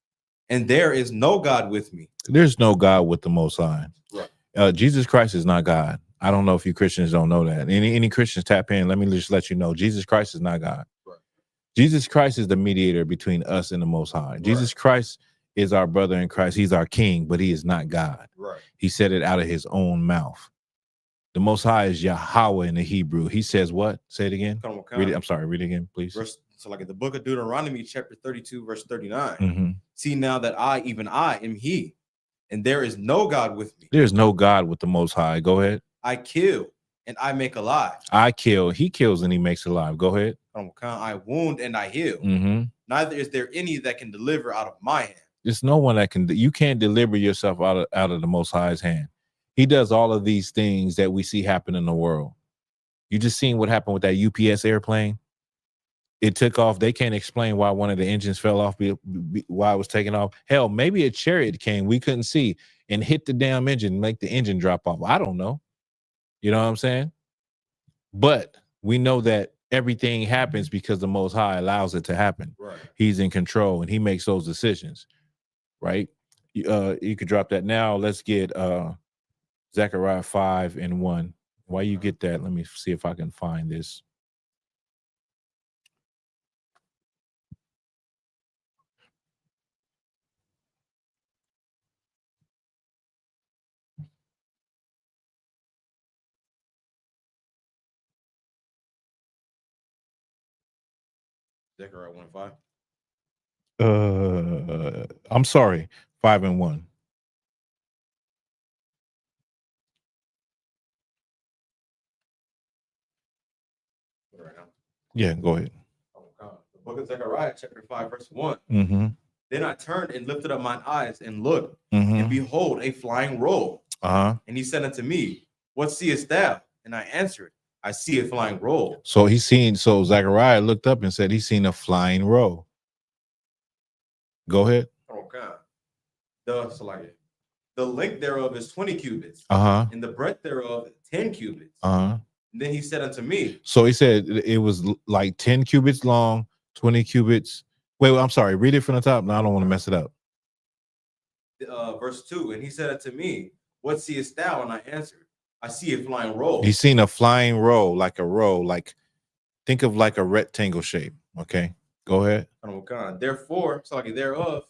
and there is no God with me. There's no God with the Most High. Right. Jesus Christ is not God. I don't know if you Christians don't know that. Any Christians tap in. Let me just let you know. Jesus Christ is not God. Right. Jesus Christ is the mediator between us and the Most High. Right. Jesus Christ is our brother in Christ. He's our king, but he is not God. Right. He said it out of his own mouth. The Most High is Yahweh in the Hebrew. He says what? Say it again. Read it. I'm sorry. Read it again, please. So like in the book of Deuteronomy, chapter 32, verse 39. Mm-hmm. See now that I, even I, am he, and there is no God with me. There's no God with the Most High. Go ahead. I kill and I make alive. I kill. He kills and he makes alive. Go ahead. I wound and I heal. Mm-hmm. Neither is there any that can deliver out of my hand. There's no one that can. You can't deliver yourself out of the Most High's hand. He does all of these things that we see happen in the world. You just seen what happened with that UPS airplane. It took off. They can't explain why one of the engines fell off, why it was taking off. Hell, maybe a chariot came we couldn't see and hit the damn engine, make the engine drop off. I don't know. You know what I'm saying? But we know that everything happens because the Most High allows it to happen. Right. He's in control and he makes those decisions. Right? You could drop that now. Let's get Zechariah 5:1. While you get that, let me see if I can find this. Zechariah 1:5. I'm sorry, 5:1. Right now. Yeah, go ahead. The book of Zechariah, chapter 5, verse 1. Mm-hmm. Then I turned and lifted up mine eyes and looked, Mm-hmm. and behold, a flying roll. Uh-huh. And he said unto me, what seest thou? And I answered, I see a flying roll. So Zechariah looked up and said he's seen a flying roll. Go ahead. Okay. the length thereof is 20 cubits, and the breadth thereof 10 cubits. And then he said unto me. So he said it was like 10 cubits long, 20 cubits. Wait, I'm sorry. Read it from the top. No, I don't want to mess it up. Verse 2, and he said unto me, what seest thou? And I answered, I see a flying roll. He's seen a flying roll, like a roll, like think of like a rectangle shape. Okay, go ahead. Therefore, so like thereof,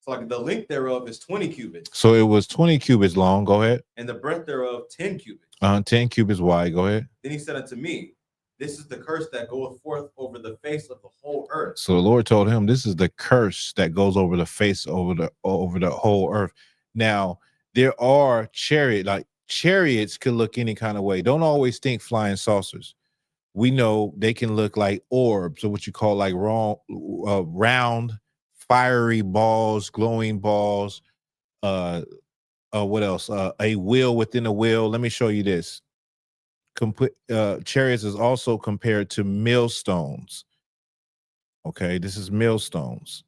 so like the length thereof is 20 cubits. So it was 20 cubits long. Go ahead. And the breadth thereof 10 cubits. 10 cubits wide. Go ahead. Then he said unto me, this is the curse that goeth forth over the face of the whole earth. So the Lord told him, this is the curse that goes over the face, over the whole earth. Now, there are chariots could look any kind of way. Don't always think flying saucers. We know they can look like orbs, or what you call like round, fiery balls, glowing balls. What else? A wheel within a wheel. Let me show you this. Chariots is also compared to millstones. Okay, this is millstones.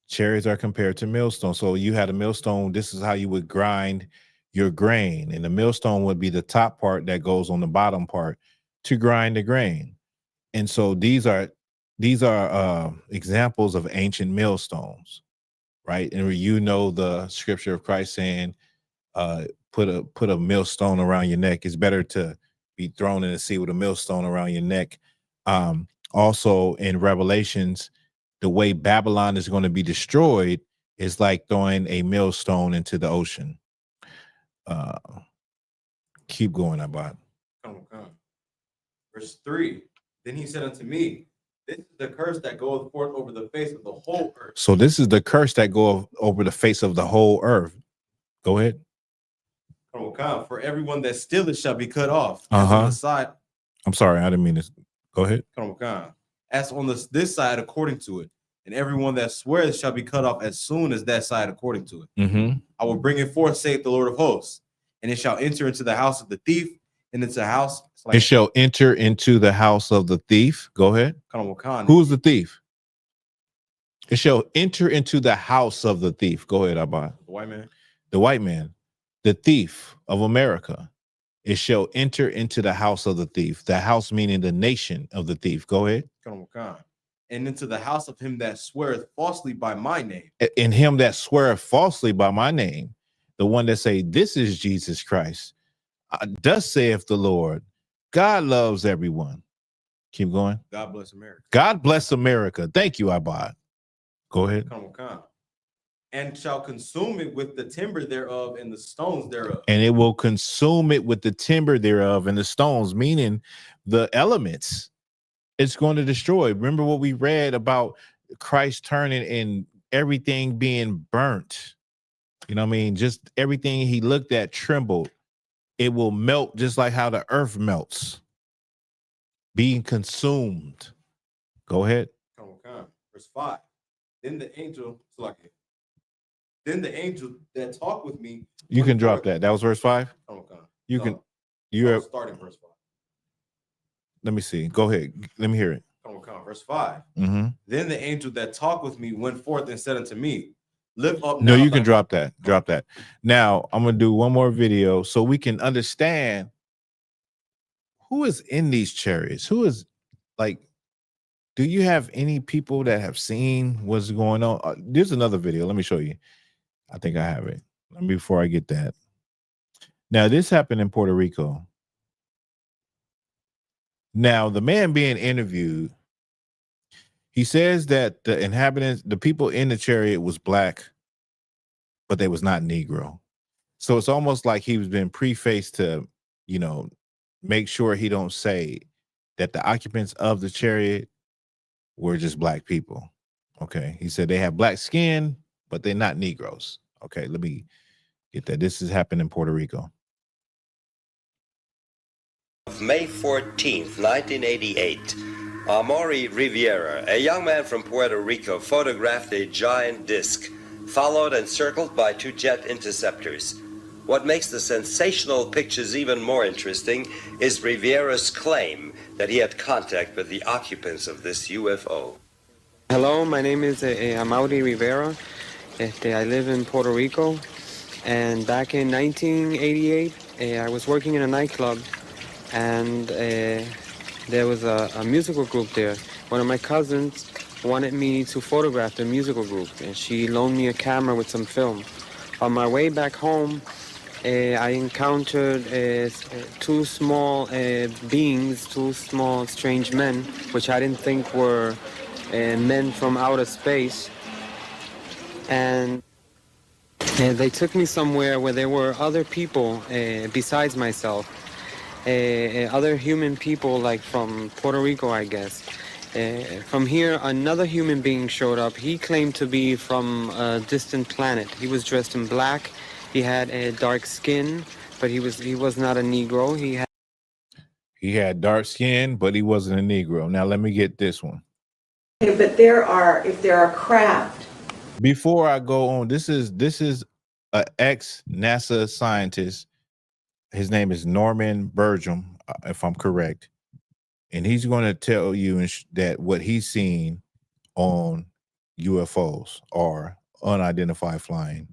Chariots are compared to millstones. So you had a millstone. This is how you would grind your grain, and the millstone would be the top part that goes on the bottom part to grind the grain. And so these are examples of ancient millstones, right? And you know the scripture of Christ saying, put a millstone around your neck. It's better to be thrown in the sea with a millstone around your neck. Also in Revelations, the way Babylon is going to be destroyed is like throwing a millstone into the ocean. Keep going, Abad. Come. Verse 3. Then he said unto me, this is the curse that goeth forth over the face of the whole earth. So this is the curse that goeth over the face of the whole earth. Go ahead. Come. For everyone that stealeth shall be cut off. As on the side. I'm sorry, I didn't mean this. Go ahead. Come. As on this side according to it. And everyone that swears shall be cut off as soon as that side according to it. I will bring it forth, saith the Lord of hosts, and it shall enter into the house of the thief, and into a house. It shall enter into the house of the thief. Go ahead. Who's the thief? It shall enter into the house of the thief. Go ahead, Abba. The white man. The white man, the thief of America. It shall enter into the house of the thief. The house meaning the nation of the thief. Go ahead. And into the house of him that sweareth falsely by my name. In him that sweareth falsely by my name. The one that say, this is Jesus Christ. Thus saith the Lord. God loves everyone. Keep going. God bless America. God bless America. Thank you, Abad. Go ahead. And shall consume it with the timber thereof and the stones thereof. And it will consume it with the timber thereof and the stones, meaning the elements. It's going to destroy. Remember what we read about Christ turning and everything being burnt. You know what I mean? Just everything he looked at trembled. It will melt just like how the earth melts. Being consumed. Go ahead. Verse 5. Then the angel that talked with me. You can drop that. That was verse 5. You're starting verse 5. Let me see. Go ahead. Let me hear it. Verse 5. Then the angel that talked with me went forth and said unto me, lift up. No, you can drop that. Drop that. Now I'm gonna do one more video so we can understand who is in these chariots. Who is like, do you have any people that have seen what's going on? There's another video. Let me show you. I think I have it. Before I get that. Now, this happened in Puerto Rico. Now, the man being interviewed, he says that the inhabitants, the people in the chariot was black, but they was not Negro. So it's almost like he was being prefaced to, you know, make sure he don't say that the occupants of the chariot were just black people. Okay. He said they have black skin, but they're not Negroes. Okay. Let me get that. This has happened in Puerto Rico. May 14th, 1988, Amaury Rivera, a young man from Puerto Rico, photographed a giant disc, followed and circled by 2 jet interceptors. What makes the sensational pictures even more interesting is Rivera's claim that he had contact with the occupants of this UFO. Hello, my name is Amaury Rivera, I live in Puerto Rico, and back in 1988, I was working in a nightclub, and there was a musical group there. One of my cousins wanted me to photograph the musical group, and she loaned me a camera with some film. On my way back home, I encountered two small beings, two small strange men, which I didn't think were men from outer space. And they took me somewhere where there were other people besides myself, other human people, like from Puerto Rico, I guess. From here, another human being showed up. He claimed to be from a distant planet. He was dressed in black. He had a dark skin, but he was not a Negro. He had dark skin, but he wasn't a Negro. Now let me get this one. But if there are craft. Before I go on, this is a ex-NASA scientist. His name is Norman Burgum, if I'm correct. And he's going to tell you that what he's seen on UFOs are unidentified flying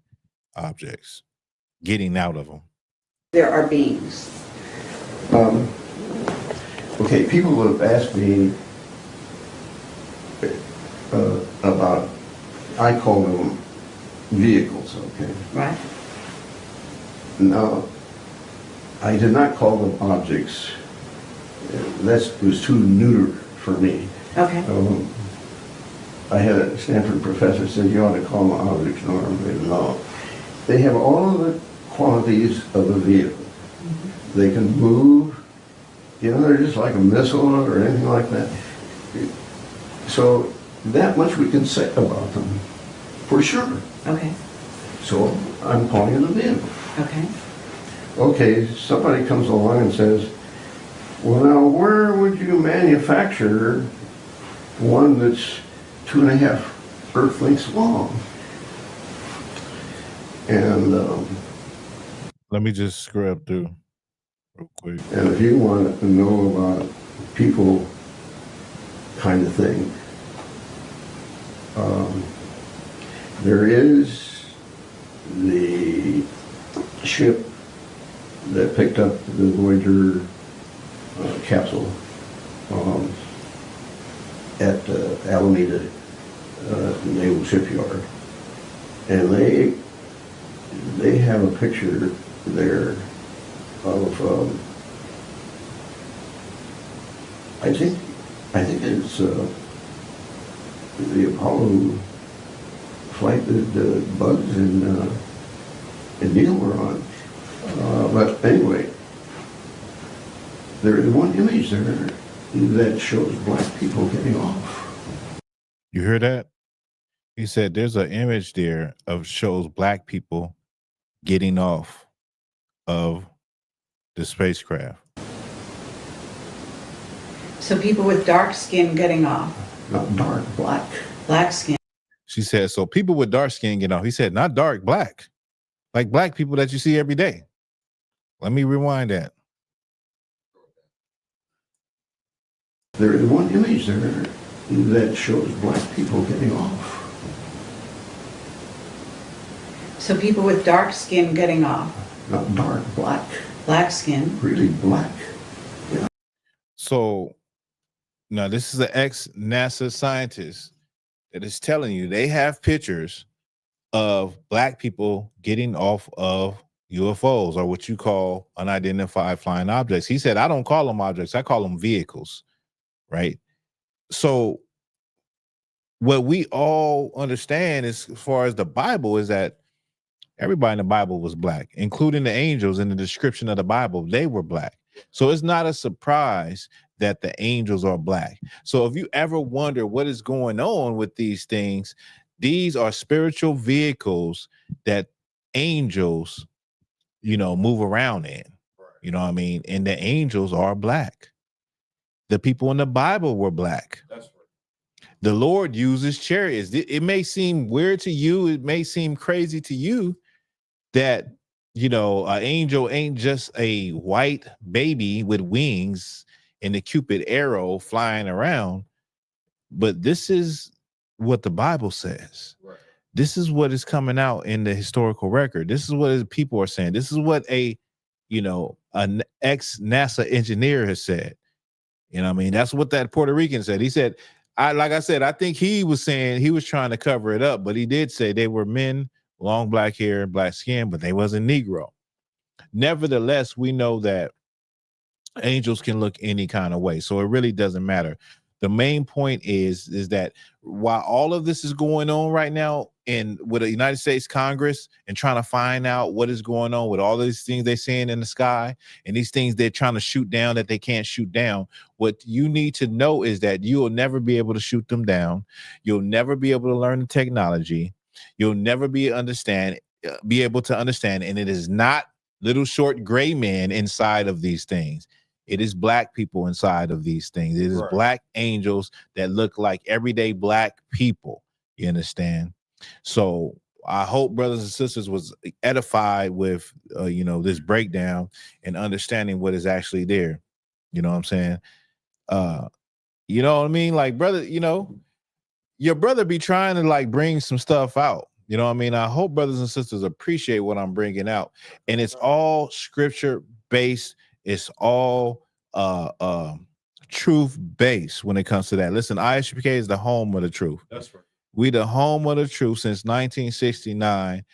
objects getting out of them. There are beings. Okay, people have asked me about, I call them vehicles, okay? Right. Now, I did not call them objects. That was too neuter for me. Okay. I had a Stanford professor said you ought to call them objects. No. They have all of the qualities of a vehicle. Mm-hmm. They can move. You know, they're just like a missile or anything like that. So that much we can say about them, for sure. Okay. So I'm calling it a vehicle. Okay. Okay, somebody comes along and says, well, now where would you manufacture one that's 2.5 Earth lengths long? And let me just scrub through real quick. And if you want to know about people kind of thing, there is the ship that picked up the Voyager capsule at Alameda Naval Shipyard, and they have a picture there of I think it's the Apollo flight that Bugs and Neil were on. But anyway, there is one image there that shows black people getting off. You hear that? He said there's an image there of shows black people getting off of the spacecraft. So people with dark skin getting off. Not dark, black. Black skin. She said, so people with dark skin get off. He said, not dark, black. Like black people that you see every day. Let me rewind that. There is one image there that shows black people getting off. So people with dark skin getting off. Not dark, black. Black skin. Really black. Yeah. So now this is an ex-NASA scientist that is telling you they have pictures of black people getting off of UFOs, or what you call unidentified flying objects. He said, I don't call them objects, I call them vehicles, right? So what we all understand as far as the Bible is that everybody in the Bible was black, including the angels in the description of the Bible. They were black. So it's not a surprise that the angels are black. So if you ever wonder what is going on with these things, these are spiritual vehicles that angels, move around in. You know what I mean? And the angels are black. The people in the Bible were black. That's right. The Lord uses chariots. It may seem weird to you. It may seem crazy to you that, an angel ain't just a white baby with wings and the Cupid arrow flying around. But this is what the Bible says. Right. This is what is coming out in the historical record. This is what people are saying. This is what an ex-NASA engineer has said. You know what I mean? That's what that Puerto Rican said. He said, I think he was saying he was trying to cover it up, but he did say they were men, long black hair, black skin, but they wasn't Negro. Nevertheless, we know that angels can look any kind of way, so it really doesn't matter. The main point is that while all of this is going on right now with the United States Congress and trying to find out what is going on with all of these things they're seeing in the sky and these things they're trying to shoot down that they can't shoot down, what you need to know is that you will never be able to shoot them down. You'll never be able to learn the technology. You'll never be able to understand, and it is not little short gray men inside of these things. It is black people inside of these things. It is black angels that look like everyday black people. You understand? So I hope brothers and sisters was edified with, this breakdown and understanding what is actually there. You know what I'm saying? You know what I mean? Like, brother, your brother be trying to like bring some stuff out. You know what I mean? I hope brothers and sisters appreciate what I'm bringing out. And it's all scripture based. It's all truth based when it comes to that. Listen, ISUPK is the home of the truth. That's right. We the home of the truth since 1969.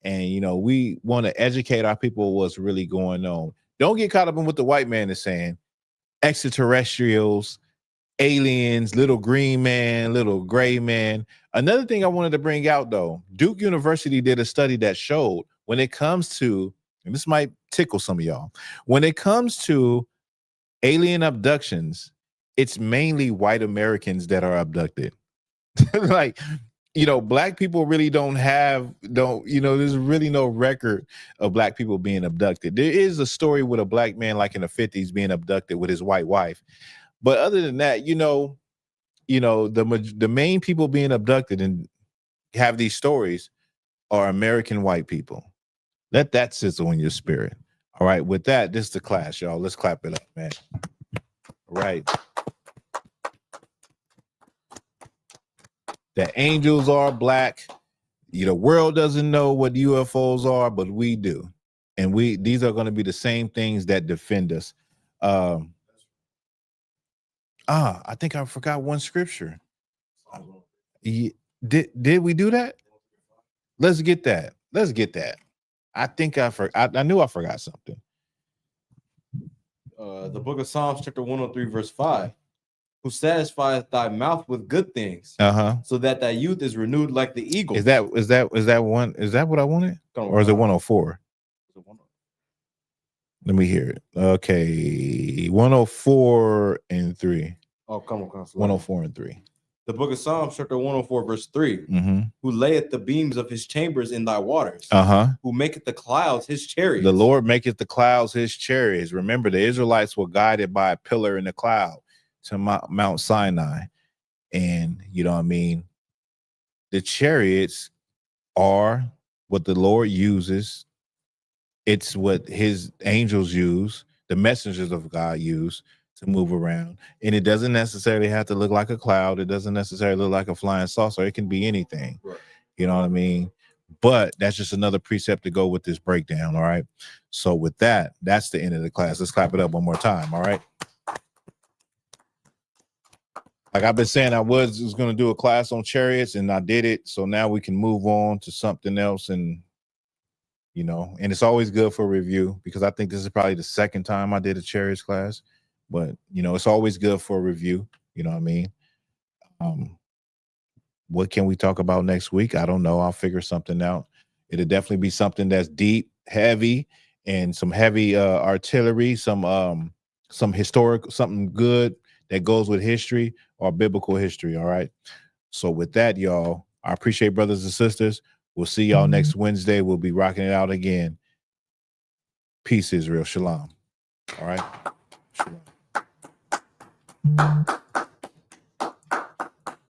And, we want to educate our people what's really going on. Don't get caught up in what the white man is saying. Extraterrestrials, aliens, little green man, little gray man. Another thing I wanted to bring out, though, Duke University did a study that showed when it comes to, and this might tickle some of y'all, when it comes to alien abductions, it's mainly white Americans that are abducted. Like, black people really there's really no record of black people being abducted. There is a story with a black man like in the 50s being abducted with his white wife. But other than that, the main people being abducted and have these stories are American white people. Let that sizzle in your spirit. All right. With that, this is the class, y'all. Let's clap it up, man. All right. The angels are black. The world doesn't know what UFOs are, but we do. And these are going to be the same things that defend us. I think I forgot one scripture. Did we do that? Let's get that. I think I knew I forgot something. The book of Psalms, chapter 103, verse 5. Who satisfieth thy mouth with good things, so that thy youth is renewed like the eagle. Is that one? Is that what I wanted? Or is it 104? Let me hear it. Okay, 104 and 3. Oh, come on. 104 and 3. The book of Psalms, chapter 104, verse 3. Who layeth the beams of his chambers in thy waters. Who maketh the clouds his chariots. The Lord maketh the clouds his chariots. Remember, the Israelites were guided by a pillar in the cloud to Mount Sinai. And, the chariots are what the Lord uses. It's what his angels use, the messengers of God use to move around. And it doesn't necessarily have to look like a cloud. It doesn't necessarily look like a flying saucer. It can be anything. Right. You know what I mean? But that's just another precept to go with this breakdown. All right. So with that, that's the end of the class. Let's clap it up one more time. All right. Like I've been saying, I was going to do a class on chariots and I did it. So now we can move on to something else. And, and it's always good for review because I think this is probably the second time I did a chariots class. But, it's always good for a review. You know what I mean? What can we talk about next week? I don't know. I'll figure something out. It'll definitely be something that's deep, heavy, and some heavy artillery, some historic, something good that goes with history or biblical history. All right. So with that, y'all, I appreciate brothers and sisters. We'll see y'all next Wednesday. We'll be rocking it out again. Peace, Israel. Shalom. All right. Shalom.